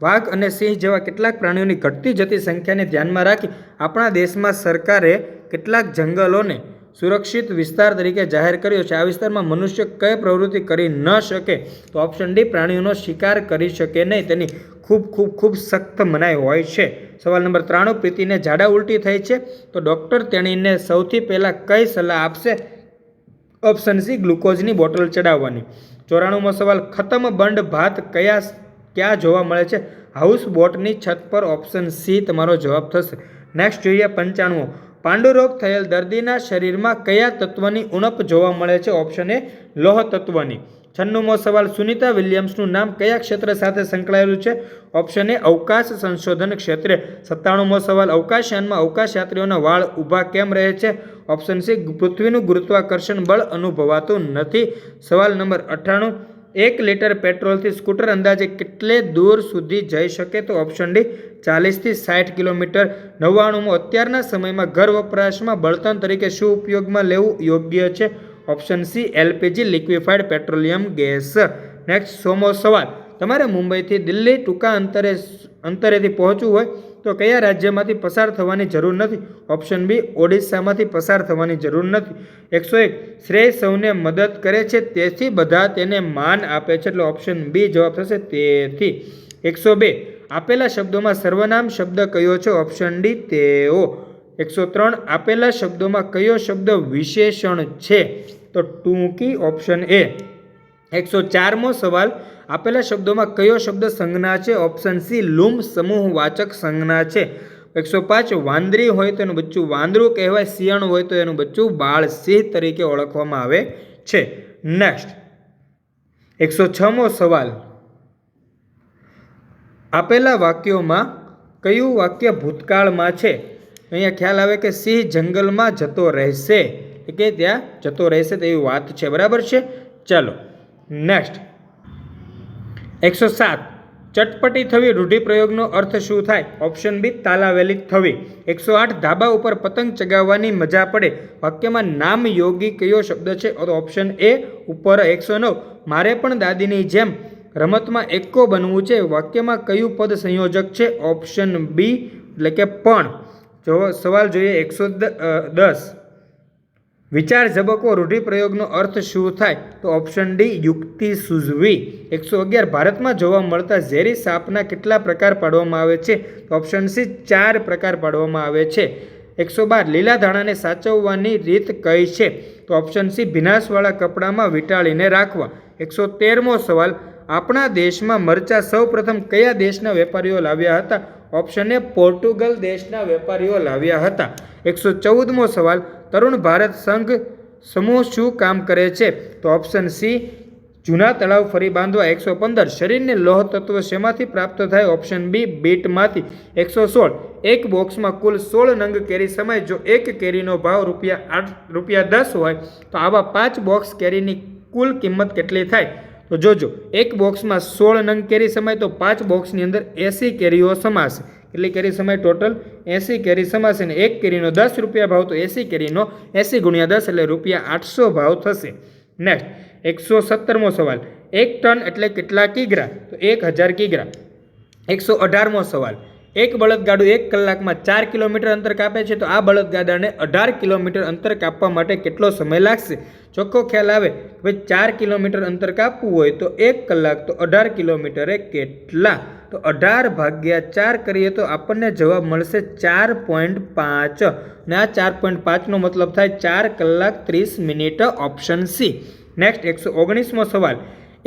વાઘ અને સિંહ જેવા કેટલાક પ્રાણીઓની ઘટતી જતી સંખ્યાને ધ્યાનમાં રાખી આપણા દેશમાં સરકારે કેટલાક જંગલોને સુરક્ષિત વિસ્તાર તરીકે જાહેર કર્યો છે. આ વિસ્તારમાં મનુષ્ય કઈ પ્રવૃત્તિ કરી ન શકે? તો ઓપ્શન ડી, પ્રાણીઓનો શિકાર કરી શકે નહીં, તેની ખૂબ સખ્ત મનાઈ હોય છે. સવાલ નંબર 93, પ્રીતિને ઝાડા ઉલટી થઈ છે તો ડૉક્ટર તેણીને સૌથી પહેલાં કઈ સલાહ આપશે? ઓપ્શન સી, ગ્લુકોઝની બોટલ ચડાવવાની. 94મો સવાલ, ખતમ બંધ ભાત ક્યાં જોવા મળે છે? હાઉસ બોટની છત પર. ઓપ્શન સી તમારો જવાબ થશે. નેક્સ્ટ જોઈએ 95મો, પાંડુરોગ થયેલ દર્દીના શરીરમાં કયા તત્વની ઉણપ જોવા મળે છે? ઓપ્શન એ, લોહ તત્વની. 96મો સવાલ, સુનિતા વિલિયમ્સનું નામ કયા ક્ષેત્ર સાથે સંકળાયેલું છે? ઓપ્શન એ, અવકાશ સંશોધન ક્ષેત્રે. 97મો સવાલ, અવકાશયાનમાં અવકાશયાત્રીઓના વાળ ઊભા કેમ રહે છે? ઓપ્શન સી, પૃથ્વીનું ગુરુત્વાકર્ષણ બળ અનુભવાતું નથી. સવાલ નંબર 98, 1 લિટર પેટ્રોલથી સ્કૂટર અંદાજે કેટલે દૂર સુધી જઈ શકે? તો ઓપ્શન ડી, 40થી 60 કિલોમીટર. 99મો, અત્યારના સમયમાં ઘર વપરાશમાં બળતણ તરીકે શું ઉપયોગમાં લેવું યોગ્ય છે? Option C, LPG, liquefied petroleum gas. Next 100મો સવાલ, તમારે મુંબઈથી દિલ્હી ટૂંકા અંતરેથી પહોંચવું હોય તો કયા રાજ્યમાંથી પસાર થવાની જરૂર નથી? ઓપ્શન બી, ઓડિશામાંથી પસાર થવાની જરૂર નથી. 101, શ્રેય સૌને મદદ કરે છે તેથી બધા તેને માન આપે છે, એટલે ઓપ્શન બી જવાબ થશે તેથી. 102, આપેલા શબ્દોમાં સર્વનામ શબ્દ કયો છે? ઓપ્શન ડી, તેઓ. 103, આપેલા શબ્દોમાં કયો શબ્દ વિશેષણ છે? તો ટૂંકી. Option A. 104મો સવાલ, આપેલા શબ્દોમાં કયો શબ્દ સંજ્ઞા છે? ઓપ્શન સી, લુમ સમૂહવાચક સંજ્ઞા છે. 105, વાંદરી હોય તો એનું બચ્ચું વાંદરું કહેવાય, શિયાળ હોય તો એનું બચ્ચું બાળ સિંહ તરીકે ઓળખવામાં આવે છે. નેક્સ્ટ 106મો સવાલ, આપેલા વાક્યોમાં કયું વાક્ય ભૂતકાળમાં છે? અહીંયા ખ્યાલ આવે કે સિંહ જંગલમાં જતો રહેશે, કે ત્યાં જતો રહેશે તેવી વાત છે. બરાબર છે. ચાલો નેક્સ્ટ 107, ચટપટી થવી રૂઢિપ્રયોગનો અર્થ શું થાય? ઓપ્શન બી તાલાવેલી થવી. 108 ધાબા ઉપર પતંગ ચગાવવાની મજા પડે. વાક્યમાં નામ યોગી કયો શબ્દ છે? તો ઓપ્શન એ ઉપર. 109 મારે પણ દાદીની જેમ રમતમાં એક્કો બનવું છે. વાક્યમાં કયું પદ સંયોજક છે? ઓપ્શન બી એટલે કે પણ. જો સવાલ જોઈએ 110 વિચાર ઝબકવો રૂઢિપ્રયોગનો અર્થ શું થાય? તો ઓપ્શન ડી યુક્તિ સૂઝવી. 111 ભારતમાં જોવા મળતા ઝેરી સાપના કેટલા પ્રકાર પાડવામાં આવે છે? તો ઓપ્શન સી 4 પ્રકાર પાડવામાં આવે છે. 112 લીલા ધાણાને સાચવવાની રીત કઈ છે? તો ઓપ્શન સી ભીનાશવાળા કપડામાં વીંટાળીને રાખવા. 113મો સવાલ આપણા દેશમાં મરચાં સૌ પ્રથમ કયા દેશના વેપારીઓ લાવ્યા હતા? ઓપ્શન એ પોર્ટુગલ દેશના વેપારીઓ લાવ્યા હતા. 114મો સવાલ તરુણ ભારત સંઘ સમૂહ શું કામ કરે છે? તો ઓપ્શન સી જૂના તળાવ ફરી બાંધવા. 115 શરીરને લોહ તત્વ શેમાંથી પ્રાપ્ત થાય? Option B બીટમાંથી. 116 એક બોક્સમાં કુલ 16 નંગ કેરી સમાય. જો એક કેરીનો ભાવ ₹10 હોય તો આવા 5 બોક્સ કેરીની કુલ કિંમત કેટલી થાય? તો જોજો એક બોક્સમાં 16 નંગ કેરી સમાય તો 5 બોક્સની અંદર 80 કેરીઓ સમાશે. કેટલી કેરી સમાય? ટોટલ 80 કેરી સમાશે. અને એક કેરીનો ₹10 ભાવ તો 80 કેરીનો 80 × 10 એટલે ₹800 ભાવ થશે. નેક્સ્ટ 117મો સવાલ 1 ટન એટલે કેટલા કિગ્રા? તો 1000 કિગ્રા. 118મો સવાલ એક બળદગાડું 1 કલાકમાં 4 કિલોમીટર અંતર કાપે છે તો આ બળદગાડાને 18 કિલોમીટર અંતર કાપવા માટે કેટલો સમય લાગશે? ચોખ્ખો ખ્યાલ આવે ભાઈ 4 કિલોમીટર અંતર કાપવું હોય તો 1 કલાક તો 18 કિલોમીટરે કેટલા? તો 18 ભાગ્યા 4 કરીએ તો આપણને જવાબ મળશે 4.5 અને આ 4.5નો મતલબ થાય 4 કલાક 30 મિનિટ. Option C. નેક્સ્ટ 119મો સવાલ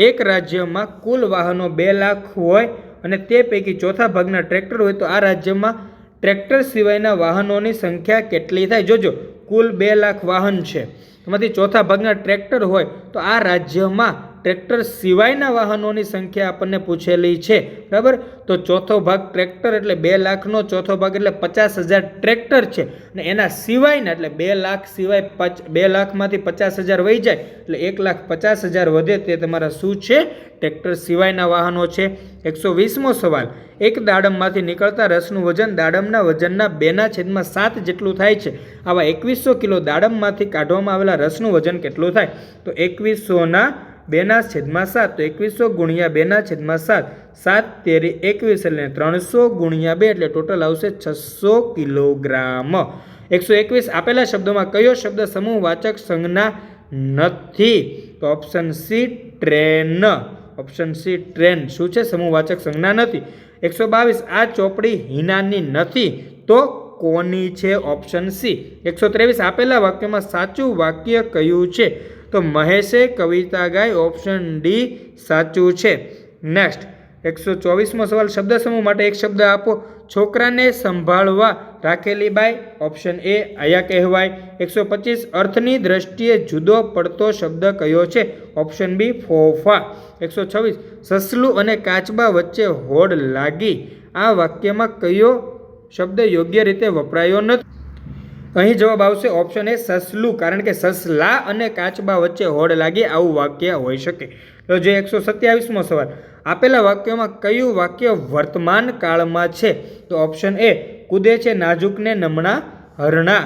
એક રાજ્યમાં કુલ વાહનો 2 લાખ હોય અને તે પૈકી ચોથા ભાગના ટ્રેક્ટર હોય તો આ રાજ્યમાં ટ્રેક્ટર સિવાયના વાહનોની સંખ્યા કેટલી થાય? જોજો કુલ 2 લાખ વાહન છે એમાંથી ચોથા ભાગના ટ્રેક્ટર હોય તો આ રાજ્યમાં ટ્રેક્ટર સિવાયના વાહનોની સંખ્યા આપણને પૂછેલી છે. બરાબર, તો ચોથો ભાગ ટ્રેક્ટર એટલે 2 લાખનો ચોથો ભાગ એટલે 50,000 ટ્રેક્ટર છે અને એના સિવાયના એટલે 2 લાખ સિવાય 2 લાખમાંથી 50,000 વહી જાય એટલે 1,50,000 વધે તે તમારા શું છે? ટ્રેક્ટર સિવાયના વાહનો છે. 120મો સવાલ એક દાડમમાંથી નીકળતા રસનું વજન દાડમના વજનના 2/7 જેટલું થાય છે. આવા 2100 કિલો દાડમમાંથી કાઢવામાં આવેલા રસનું વજન કેટલું થાય? તો 2100 2/7 તો 2100 × 2/7 7 તેરી 21 એટલે 300 × 2 એટલે ટોટલ આવશે 600 કિલોગ્રામ. 121 આપેલા શબ્દોમાં કયો શબ્દ સમૂહવાચક સંજ્ઞા નથી? તો option C train. Option C train શું છે? સમૂહવાચક સંજ્ઞા નથી. 122 આ ચોપડી હિનાની નથી તો કોની છે? Option C. 123 આપેલા વાક્યમાં સાચું વાક્ય કયું છે? તો મહેશે કવિતા ગાય. ઓપ્શન ડી સાચું છે. નેક્સ્ટ 124મો સવાલ શબ્દ સમૂહ માટે એક શબ્દ આપો. છોકરાને સંભાળવા રાખેલી બાઈ. ઓપ્શન એ આયા કહેવાય. 125 અર્થની દ્રષ્ટિએ જુદો પડતો શબ્દ કયો છે? Option B ફોફા. 126 સસલું અને કાચબા વચ્ચે હોડ લાગી. આ વાક્યમાં કયો શબ્દ યોગ્ય રીતે વપરાયો નથી? અહીં જવાબ આવશે ઓપ્શન એ સસલું, કારણ કે સસલા અને કાચબા વચ્ચે હોડ લાગી આવું વાક્ય હોઈ શકે. તો જે 127મો સવાલ આપેલા વાક્યોમાં કયું વાક્ય વર્તમાન કાળમાં છે? તો ઓપ્શન એ કૂદે છે નાજુકને નમણા હરણા.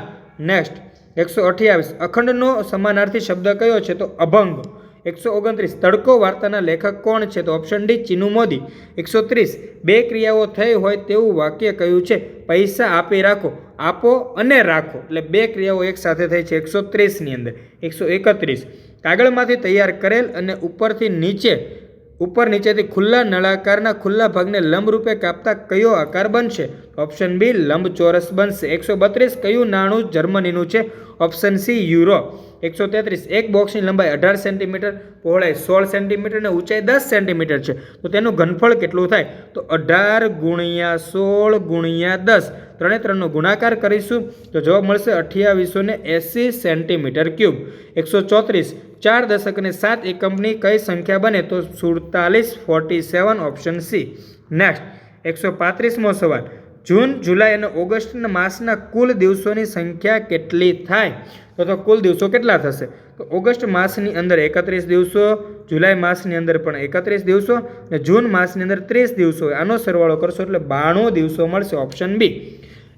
નેક્સ્ટ 128 અખંડનો સમાનાર્થી શબ્દ કયો છે? તો અભંગ. 129 તડકો વાર્તાના લેખક કોણ છે? તો ઓપ્શન ડી ચીનુ મોદી. 130 બે ક્રિયાઓ થઈ હોય તેવું વાક્ય કયું છે? પૈસા આપી રાખો. આપો અને રાખો એટલે બે ક્રિયાઓ એક સાથે થઈ છે 130ની અંદર. 131 કાગળમાંથી તૈયાર કરેલ અને ઉપર નીચેથી ખુલ્લા નળાકારના ખુલ્લા ભાગને લંબરૂપે કાપતા કયો આકાર બનશે? ઓપ્શન બી લંબચોરસ બનશે. 132 કયું નાણું જર્મનીનું છે? Option C euro. 133 એક બોક્સની લંબાઈ 18 સેન્ટીમીટર, પહોળાઈ 16 સેન્ટીમીટર અને ઊંચાઈ 10 સેન્ટીમીટર છે તો તેનું ઘનફળ કેટલું થાય? તો 18 × 16 × 10 3×3 નો ગુણાકાર કરીશું તો જવાબ મળશે 2880 સેન્ટીમીટર ક્યુબ. 134 4 દશક અને 7 એકમની કઈ સંખ્યા બને? તો 47 47. Option C. નેક્સ્ટ 135મો સવાલ જૂન, જુલાઈ અને ઓગસ્ટ માસના કુલ દિવસોની સંખ્યા કેટલી થાય? તો કુલ દિવસો કેટલા થશે? તો ઓગસ્ટ માસની અંદર 31 દિવસો, જુલાઈ માસની અંદર પણ 31 દિવસો અને જૂન માસની અંદર 30 દિવસો. આનો સરવાળો કરશો એટલે 92 દિવસો મળશે. Option B.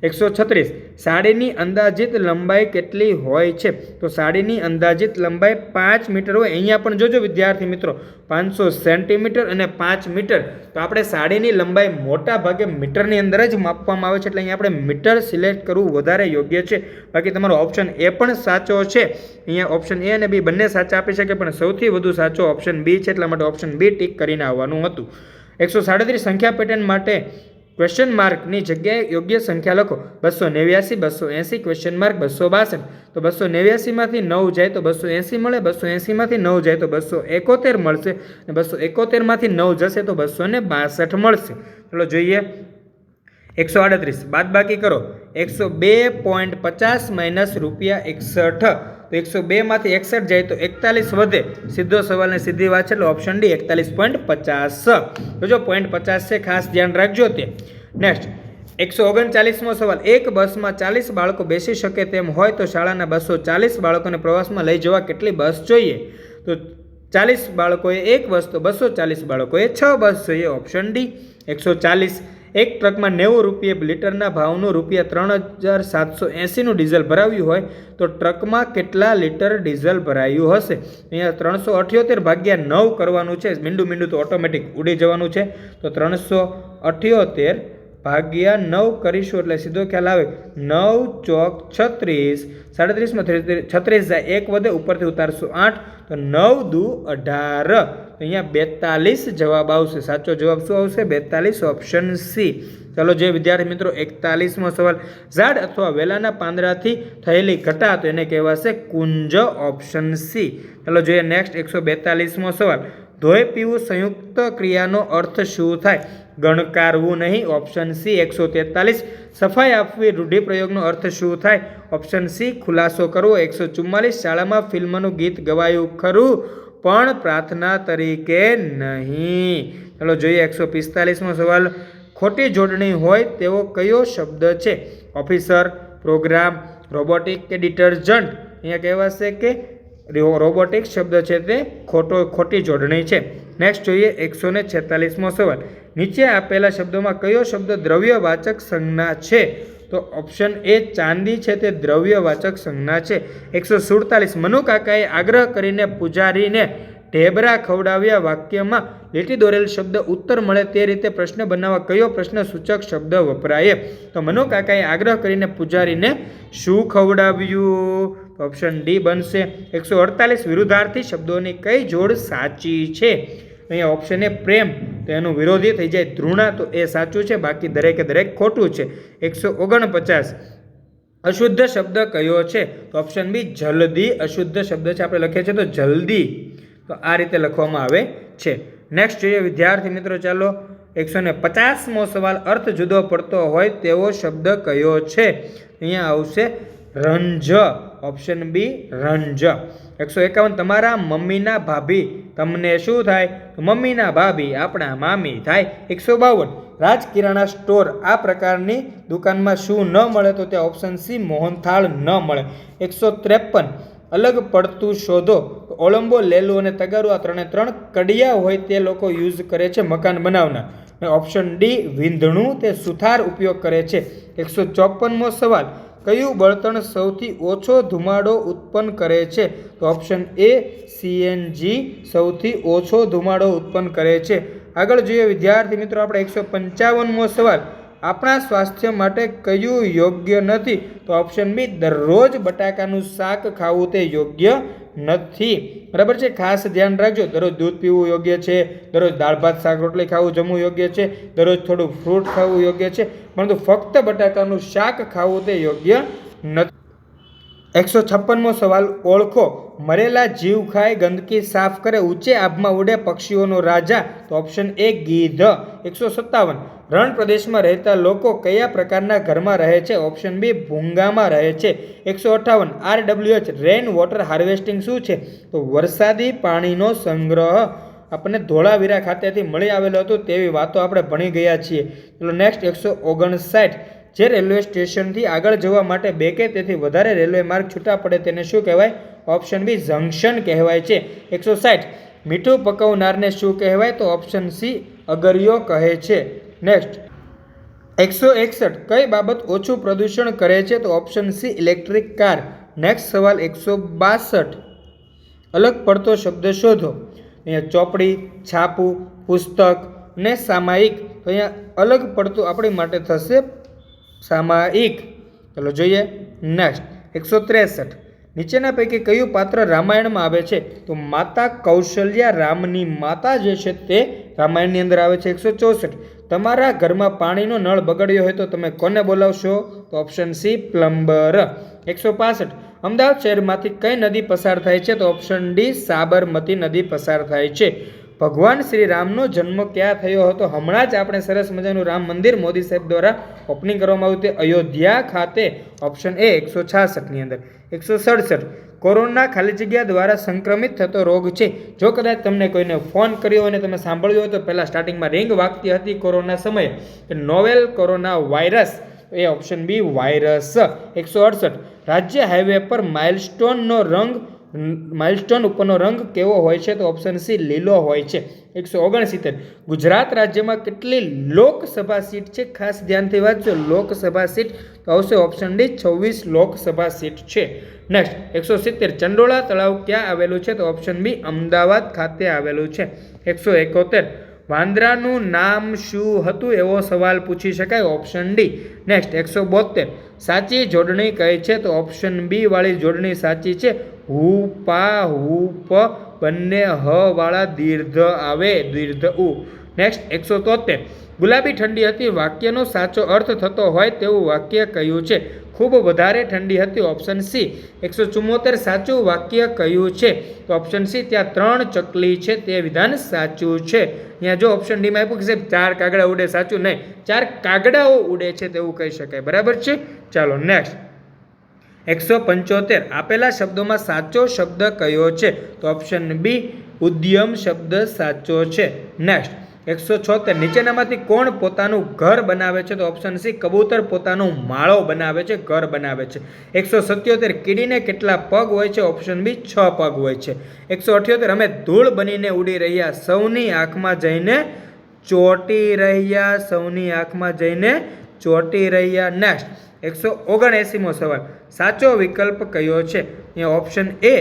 136. સાડીની અંદાજિત લંબાઈ કેટલી હોય છે? તો સાડીની અંદાજિત લંબાઈ 5 મીટર હોય. અહીંયા પણ જોજો વિદ્યાર્થી મિત્રો, 500 સેન્ટીમીટર અને 5 મીટર. તો આપણે સાડીની લંબાઈ મોટા ભાગે મીટરની અંદર જ માપવામાં આવે છે, એટલે અહીંયા આપણે મીટર સિલેક્ટ કરવું વધારે યોગ્ય છે. બાકી તમારો ઓપ્શન એ પણ સાચો છે. અહીંયા ઓપ્શન એ અને બી બંને સાચા આપી શકે, પણ સૌથી વધુ સાચો ઓપ્શન બી છે, એટલા માટે ઓપ્શન બી ટીક કરીને આવવાનું હતું. 137. સંખ્યા પેટર્ન માટે ક્વેશ્ચન માર્કની જગ્યાએ યોગ્ય સંખ્યા લખો. 289, 280, ક્વેશ્ચન માર્ક 262. તો 289 માંથી 9 જાય તો 280 મળે, 280 માંથી 9 જાય તો 271 મળશે, અને 271 માંથી 9 જશે તો 262 મળશે. ચલો જોઈએ. 138. બાદબાકી કરો. 102.50 માઇનસ ₹61. તો 102 માંથી 61 જાય તો 41 વધે. સીધો સવાલ ને સીધી વાત છે, એટલે ઓપ્શન ડી 41.50. તો જો 0.50 છે, ખાસ ધ્યાન રાખજો તે. નેક્સ્ટ 139મો સવાલ. એક બસમાં 40 બાળકો બેસી શકે તેમ હોય તો શાળાના 240 બાળકોને પ્રવાસમાં લઈ જવા કેટલી બસ જોઈએ? તો 40 બાળકોએ એક બસ, તો 240 બાળકોએ 6 બસ જોઈએ. Option D. 140. એક ટ્રકમાં 90 રૂપિયા લીટરના ભાવનું ₹3780નું ડીઝલ ભરાવ્યું હોય તો ટ્રકમાં કેટલા લીટર ડીઝલ ભરાયું હશે? અહીંયા 378 ભાગ્યા 9 કરવાનું છે. મીંડું તો ઓટોમેટિક ઉડી જવાનું છે. તો 378 ભાગ્યા 9 કરીશું એટલે સીધો ખ્યાલ આવે 9 ચોક 36. 37માં 36 જાય, 1 વધે, ઉપરથી ઉતારશું 8, તો 9 દુ 18. તો અહીંયા 42 જવાબ આવશે. સાચો જવાબ શું આવશે? 42. Option C. ચાલો જે વિદ્યાર્થી મિત્રો 41મો સવાલ. ઝાડ અથવા વેલાના પાંદડાથી થયેલી ઘટા તો એને કહેવાશે કુંજ. Option C. ચાલો જોઈએ નેક્સ્ટ 142મો સવાલ. ધોઈ પીવું સંયુક્ત ક્રિયાનો અર્થ શું થાય? ગણકારવું નહીં. Option C. 143. સફાઈ આપવી રૂઢિપ્રયોગનો અર્થ શું થાય? Option C. ખુલાસો કરવો. 144. શાળામાં ફિલ્મનું ગીત ગવાયું ખરું પણ પ્રાર્થના તરીકે નહીં. ચાલો જોઈએ 145મો સવાલ. ખોટી જોડણી હોય તેવો કયો શબ્દ છે? ઓફિસર, પ્રોગ્રામ, રોબોટિક કે ડિટર્જન્ટ? અહીંયા કહેવાશે કે રોબોટિક શબ્દ છે તે ખોટી જોડણી છે. નેક્સ્ટ જોઈએ 146મો સવાલ. નીચે આપેલા શબ્દોમાં કયો શબ્દ દ્રવ્યવાચક સંજ્ઞા છે? તો ઓપ્શન એ ચાંદી છે તે દ્રવ્યવાચક સંજ્ઞા છે. 147. મનુકાકાએ આગ્રહ કરીને પૂજારીને ઢેબરા ખવડાવ્યા વાક્યમાં લીટી દોરેલ શબ્દ ઉત્તર મળે તે રીતે પ્રશ્ન બનાવવા કયો પ્રશ્ન સૂચક શબ્દ વપરાય? તો મનુકાકાએ આગ્રહ કરીને પૂજારીને શું ખવડાવ્યું? ઓપ્શન ડી બનશે. 148. વિરુદ્ધાર્થી શબ્દોની કઈ જોડ સાચી છે? અહીંયા ઓપ્શન એ પ્રેમ, તો એનું વિરોધી થઈ જાય ધૃણા, તો એ સાચું છે, બાકી દરેકે દરેક ખોટું છે. 149. અશુદ્ધ શબ્દ કયો છે? તો ઓપ્શન બી જલ્દી અશુદ્ધ શબ્દ છે. આપણે લખીએ છીએ તો જલ્દી, તો આ રીતે લખવામાં આવે છે. નેક્સ્ટ જોઈએ વિદ્યાર્થી મિત્રો. ચાલો 150મો સવાલ. અર્થ જુદો પડતો હોય તેવો શબ્દ કયો છે? અહીંયા આવશે રંજ. Option B રંજ. 151. તમારા મમ્મીના ભાભી તમને શું થાય? તો મમ્મીના ભાભી આપણા મામી થાય. 152. રાજ કિરાણા સ્ટોર આ પ્રકારની દુકાનમાં શું ન મળે? તો ત્યાં ઓપ્શન સી મોહનથાળ ન મળે. 153. અલગ પડતું શોધો. ઓલંબો, લેલું અને તગારું આ 3 કડિયા હોય તે લોકો યુઝ કરે છે મકાન બનાવનાર. ઓપ્શન ડી વીંધણું તે સુથાર ઉપયોગ કરે છે. 154મો સવાલ. કયું બળતણ સૌથી ઓછો ધુમાડો ઉત્પન્ન કરે છે? તો ઓપ્શન એ સીએનજી સૌથી ઓછો ધુમાડો ઉત્પન્ન કરે છે. આગળ જોઈએ વિદ્યાર્થી મિત્રો આપણે 155મો સવાલ. આપણા સ્વાસ્થ્ય માટે કયું યોગ્ય નથી? તો ઓપ્શન બી દરરોજ બટાકાનું શાક ખાવું તે યોગ્ય નથી. બરાબર છે, ખાસ ધ્યાન રાખજો. દરરોજ દૂધ પીવું યોગ્ય છે, દરરોજ દાળ ભાત શાક રોટલી ખાવું જમવું યોગ્ય છે, દરરોજ થોડું ફ્રૂટ ખાવું યોગ્ય છે, પરંતુ ફક્ત બટાકાનું શાક ખાવું તે યોગ્ય નથી. 156મો સવાલ. ઓળખો. મરેલા જીવ ખાય, ગંદકી સાફ કરે, ઊંચે આભમાં ઉડે, પક્ષીઓનો રાજા. તો ઓપ્શન એ ગીધ. 157. રણ પ્રદેશમાં રહેતા લોકો કયા પ્રકારના ઘરમાં રહે છે? ઓપ્શન બી ભૂંગામાં રહે છે. 158. RWH રેન વોટર હાર્વેસ્ટિંગ શું છે? તો વરસાદી પાણીનો સંગ્રહ. આપણને ધોળાવીરા ખાતેથી મળી આવેલું હતું તેવી વાતો આપણે ભણી ગયા છીએ. ચલો નેક્સ્ટ 159. જે રેલવે સ્ટેશનથી આગળ જવા માટે 2 કે તેથી વધારે રેલવે માર્ગ છૂટા પડે તેને શું કહેવાય? ઓપ્શન બી જંક્શન કહેવાય છે. 160. મીઠું પકવનારને શું કહેવાય? તો ઓપ્શન સી અગરિયો કહે છે. નેક્સ્ટ 161. કઈ બાબત ઓછું પ્રદૂષણ કરે છે? તો option C electric car. Next સવાલ 162. અલગ પડતો શબ્દ શોધો. અહીંયા ચોપડી, છાપું, પુસ્તક ને સામાયિક. તો અહીંયા અલગ પડતું આપણી માટે થશે સામાયિક. ચલો જોઈએ નેક્સ્ટ 163. નીચેના પૈકી કયું પાત્ર રામાયણમાં આવે છે? તો માતા કૌશલ્યા રામની માતા જે છે તે રામાયણની અંદર આવે છે. 164. તમારા ઘરમાં પાણીનો નળ બગડ્યો હોય તો તમે કોને બોલાવશો? તો ઓપ્શન સી પ્લમ્બર. 165. અમદાવાદ શહેરમાંથી કઈ નદી પસાર થાય છે? તો ઓપ્શન ડી સાબરમતી નદી પસાર થાય છે. ભગવાન શ્રી રામનો જન્મ ક્યાં થયો હતો? હમણાં જ આપણે સરસ મજાનું રામ મંદિર મોદી સાહેબ દ્વારા ઓપનિંગ કરવામાં આવ્યું તે અયોધ્યા ખાતે. ઓપ્શન એ 166ની અંદર. 167. કોરોના ખાલી જગ્યા દ્વારા સંક્રમિત થતો રોગ છે. જો કદાચ તમને કોઈને ફોન કર્યો અને તમે સાંભળ્યું હોય તો પહેલાં સ્ટાર્ટિંગમાં રિંગ વાગતી હતી કોરોના સમયે કે નોવેલ કોરોના વાયરસ. એ ઓપ્શન બી વાયરસ. 168. રાજ્ય હાઈવે પર માઇલસ્ટોન ઉપરનો રંગ કેવો હોય છે? તો ઓપ્શન સી લીલો હોય છે. 169. ગુજરાત રાજ્યમાં કેટલી લોકસભા સીટ છે? ખાસ ધ્યાનથી વાંચજો. લોકસભા સીટ તો આવશે ઓપ્શન ડી 26 લોકસભા સીટ છે. નેક્સ્ટ 170. ચંડોળા તળાવ ક્યાં આવેલું છે? તો ઓપ્શન બી અમદાવાદ ખાતે આવેલું છે. 171. વાંદરાનું નામ શું હતું? એવો સવાલ પૂછી શકાય. Option D. નેક્સ્ટ 172. સાચી જોડણી કઈ છે? તો ઓપ્શન બી વાળી જોડણી સાચી છે. હુ પા હુ પ બંને હ વાળા દીર્ઘ આવે, દીર્ઘ ઉ. નેક્સ્ટ 173. ગુલાબી ઠંડી હતી વાક્યનો સાચો અર્થ થતો હોય તેવું વાક્ય કયું છે? ખૂબ વધારે ઠંડી હતી. Option C. 174. સાચું વાક્ય કયું છે? તો ઓપ્શન સી ત્યાં 3 ચકલી છે તે વિધાન સાચું છે. અહીંયા જો ઓપ્શન ડીમાં આપ્યું કે સાહેબ 4 કાગડા ઉડે, સાચું નહીં, 4 કાગડાઓ ઉડે છે તેવું કહી શકાય. બરાબર છે. ચાલો નેક્સ્ટ 175. આપેલા શબ્દોમાં સાચો શબ્દ કયો છે? તો ઓપ્શન બી ઉદ્યમ શબ્દ સાચો છે. નેક્સ્ટ 176. નીચેનામાંથી કોણ પોતાનું ઘર બનાવે છે? તો ઓપ્શન સી કબૂતર પોતાનું માળો બનાવે છે, ઘર બનાવે છે. 177. કીડીને કેટલા પગ હોય છે? ઓપ્શન બી 6 પગ હોય છે. 178. અમે ધૂળ બનીને ઉડી રહ્યા, સૌની આંખમાં જઈને ચોંટી રહ્યા, સૌની આંખમાં જઈને ચોંટી રહ્યા. નેક્સ્ટ 179મો સવાલ. સાચો વિકલ્પ કયો છે? અહીંયા ઓપ્શન એ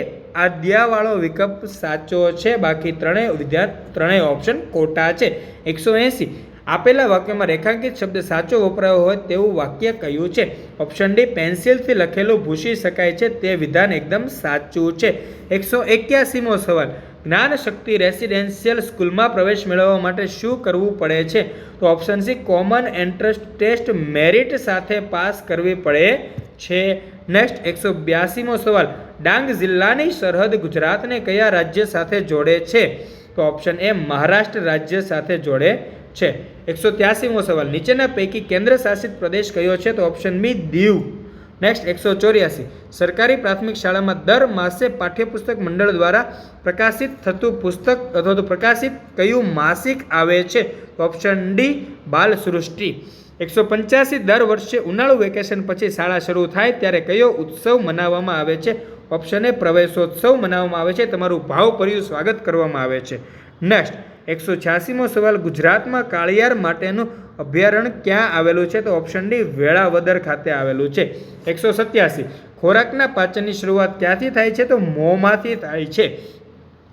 આદ્યાવાળો વિકલ્પ સાચો છે, બાકી ત્રણેય ઓપ્શન ખોટા છે. 180. આપેલા વાક્યમાં રેખાંકિત શબ્દ સાચો વપરાયો હોય તેવું વાક્ય કયું છે? ઓપ્શન ડી પેન્સિલથી લખેલું ભૂસી શકાય છે તે વિધાન એકદમ સાચું છે. 181મો સવાલ. જ્ઞાન શક્તિ રેસિડેન્શિયલ સ્કૂલમાં પ્રવેશ મેળવવા માટે શું કરવું પડે છે? તો option C common entrance test merit સાથે પાસ કરવી પડે છે. નેક્સ્ટ 182મો સવાલ. ડાંગ જિલ્લાની સરહદ ગુજરાતને કયા રાજ્ય સાથે જોડે છે? તો ઓપ્શન એ મહારાષ્ટ્ર રાજ્ય સાથે જોડે છે. 183મો સવાલ. નીચેના પૈકી કેન્દ્ર શાસિત પ્રદેશ કયો છે? તો ઓપ્શન બી દીવ. નેક્સ્ટ 184. સરકારી પ્રાથમિક શાળામાં દર માસે પાઠ્યપુસ્તક મંડળ દ્વારા પ્રકાશિત થતું પુસ્તક અથવા તો પ્રકાશિત કયું માસિક આવે છે? તો ઓપ્શન ડી બાલ સૃષ્ટિ. 185. દર વર્ષે ઉનાળુ વેકેશન પછી શાળા શરૂ થાય ત્યારે કયો ઉત્સવ મનાવવામાં આવે છે? ઓપ્શન એ પ્રવેશોત્સવ મનાવવામાં આવે છે, તમારું ભાવભર્યું સ્વાગત કરવામાં આવે છે. નેક્સ્ટ 186મો સવાલ. ગુજરાતમાં કાળિયાર માટેનું અભયારણ્ય ક્યાં આવેલું છે? તો ઓપ્શન ડી વેળાવદર ખાતે આવેલું છે. 187. ખોરાકના પાચનની શરૂઆત ક્યાંથી થાય છે? તો મોંમાંથી થાય છે.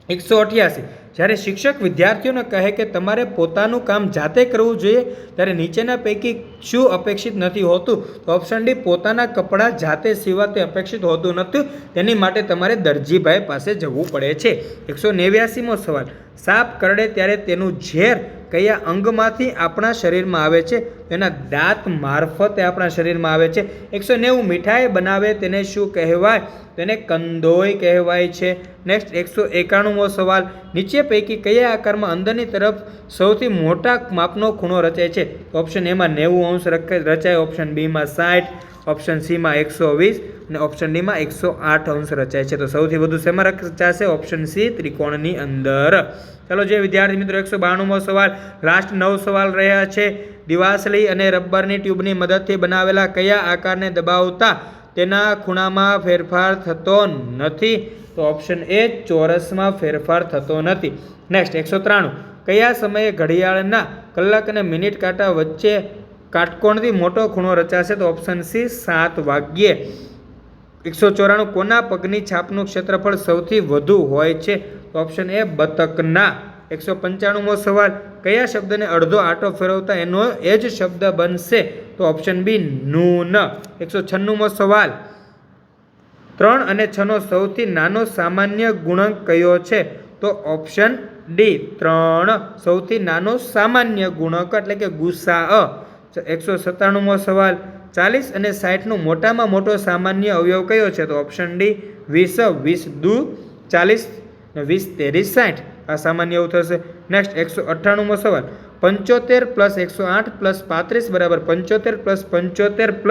188. જ્યારે શિક્ષક વિદ્યાર્થીઓને કહે કે તમારે પોતાનું કામ જાતે કરવું જોઈએ ત્યારે નીચેના પૈકી શું અપેક્ષિત નથી હોતું? તો ઓપ્શન ડી પોતાના કપડાં જાતે સીવવા તે અપેક્ષિત હોતું નથી, તેની માટે તમારે દરજીભાઈ પાસે જવું પડે છે. 189મો સવાલ. સાપ કરડે ત્યારે તેનું ઝેર કયા અંગમાંથી આપણા શરીરમાં આવે છે? એના દાંત મારફતે આપણા શરીરમાં આવે છે. 190. મીઠાઈ બનાવે તેને શું કહેવાય? તેને કંદોય કહેવાય છે. નેક્સ્ટ 191મો સવાલ. નીચે પૈકી કયા આકારમાં અંદરની તરફ સૌથી મોટા માપનો ખૂણો રચાય છે? ઓપ્શન એમાં 90 અંશ રચાય, ઓપ્શન બીમાં 60, ઓપ્શન સીમાં 120 અને ઓપ્શન ડીમાં 108 અંશ રચાય છે. તો સૌથી વધુ શેમાં રચાશે? ઓપ્શન સી, ત્રિકોણની અંદર. ચાલો જે વિદ્યાર્થી મિત્રો 192મો સવાલ, લાસ્ટ 9 સવાલ રહ્યા છે. દિવાસળી અને રબરની ટ્યુબની મદદથી બનાવેલા કયા આકારને દબાવતા તેના ખૂણામાં ફેરફાર થતો નથી? તો ઓપ્શન એ, ચોરસમાં ફેરફાર થતો નથી. નેક્સ્ટ 193, કયા સમયે ઘડિયાળના કલાક અને મિનિટ કાંટા વચ્ચે કાટકોણથી મોટો ખૂણો રચાશે? તો ઓપ્શન સી, 7 વાગ્યે. 194, કોના પગની છાપનું ક્ષેત્રફળ સૌથી વધુ હોય છે? તો ઓપ્શન એ, બતકના. 195મો સવાલ, કયા શબ્દને અડધો આંટો ફેરવતા એનો એ જ શબ્દ બનશે? તો ઓપ્શન બી, નૂન. 196મો સવાલ, 3 અને 6 નો સૌથી નાનો સામાન્ય ગુણક કયો છે? તો ઓપ્શન ડી, 3 સૌથી નાનો સામાન્ય ગુણક એટલે કે ગુસાઅ. 197મો સવાલ, 40 અને 60 નું મોટામાં મોટો સામાન્ય અવયવ કયો છે? તો ઓપ્શન ડી, 20. 20 દુ 40 અને 20 તેરી 60 આ સામાન્ય અવયવ થશે. નેક્સ્ટ 198મો સવાલ, 75 + 108 + 35 બરાબર 75 + 75 +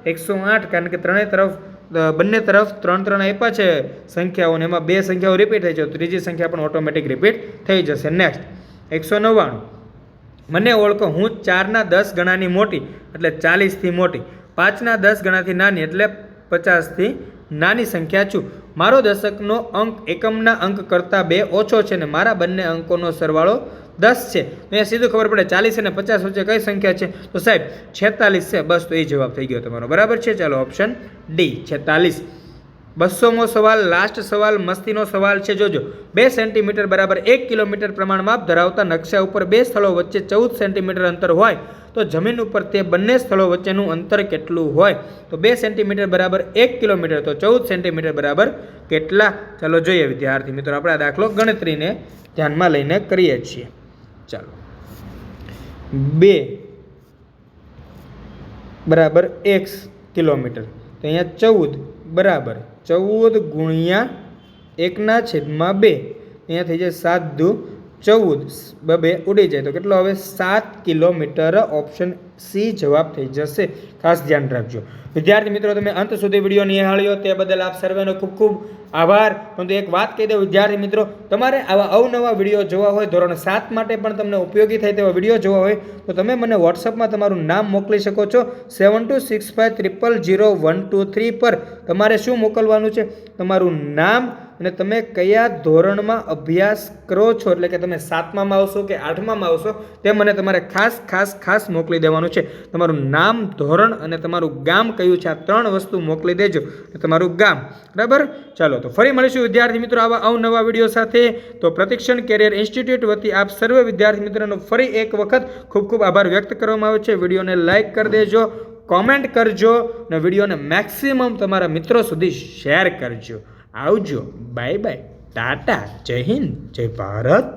108, કારણ કે બંને તરફ 3 આપ્યા છે સંખ્યાઓ, એમાં 2 સંખ્યાઓ રિપીટ થઈ છે, ત્રીજી સંખ્યા પણ ઓટોમેટિક રિપીટ થઈ જશે. નેક્સ્ટ 199, મને ઓળખો, હું 4ના 10 ગણાની મોટી એટલે 40થી મોટી, 5ના 10 ગણાથી નાની એટલે 50થી નાની સંખ્યા છું. મારો દશકનો અંક એકમના અંક કરતાં 2 ઓછો છે અને મારા બંને અંકોનો સરવાળો 10 છે. અહીંયા સીધું ખબર પડે 40 અને 50 વચ્ચે કઈ સંખ્યા છે? તો સાહેબ 46 છે. બસ, તો એ જવાબ થઈ ગયો તમારો. બરાબર છે. ચાલો ઓપ્શન ડી, 46. 200મો સવાલ, લાસ્ટ સવાલ, મસ્તીનો સવાલ છે. જોજો, 2 સેન્ટીમીટર બરાબર 1 કિલોમીટર પ્રમાણ માપ ધરાવતા નકશા ઉપર 2 સ્થળો વચ્ચે 14 સેન્ટીમીટર અંતર હોય તો જમીન ઉપર તે બંને સ્થળો વચ્ચેનું અંતર કેટલું હોય? તો 2 સેન્ટીમીટર બરાબર 1 કિલોમીટર, તો 14 સેન્ટીમીટર બરાબર કેટલા? ચાલો જોઈએ વિદ્યાર્થી મિત્રો, આપણે આ દાખલો ગણતરીને ધ્યાનમાં લઈને કરીએ છીએ. ચાલો, 2 બરાબર 1 કિલોમીટર, તો અહીંયા 14 બરાબર 14 ગુણ્યા 1/2, અહીંયા થઈ જાય 7 દુ 14, 2 ઉડી જાય તો કેટલો હવે? 7 કિલોમીટર. ઓપ્શન સી જવાબ થઈ જશે. ખાસ ધ્યાન રાખજો વિદ્યાર્થી મિત્રો, તમે અંત સુધી વિડીયો નિહાળ્યો તે બદલ આપ સર્વેનો ખૂબ ખૂબ આભાર. પરંતુ એક વાત કહી દઉં વિદ્યાર્થી મિત્રો, તમારે આવા અવનવા વિડીયો જોવા હોય, ધોરણ 7 માટે પણ તમને ઉપયોગી થાય તેવા વિડીયો જોવા હોય તો તમે મને વોટ્સઅપમાં તમારું નામ મોકલી શકો છો. 7265000123 પર તમારે શું મોકલવાનું છે? તમારું નામ અને તમે કયા ધોરણમાં અભ્યાસ કરો છો, એટલે કે તમે 7મામાં આવશો કે 8મામાં આવશો, તે મને તમારે ખાસ મોકલી દેવાનું છે. તમારું નામ, ધોરણ અને તમારું ગામ કયું છે, આ 3 વસ્તુ મોકલી દેજો. તમારું ગામ. બરાબર. ચાલો, તો ફરી મળીશું વિદ્યાર્થી મિત્રો આવા અવનવા વિડીયો સાથે. તો પ્રતિક્ષણ કેરિયર ઇન્સ્ટિટ્યૂટ વતી આપ સર્વે વિદ્યાર્થી મિત્રોનો ફરી એક વખત ખૂબ ખૂબ આભાર વ્યક્ત કરવામાં આવે છે. વિડીયોને લાઇક કરી દેજો, કોમેન્ટ કરજો અને વિડીયોને મેક્સિમમ તમારા મિત્રો સુધી શેર કરજો. આવજો. Bye bye. Tata. Jai Hind. જય ભારત.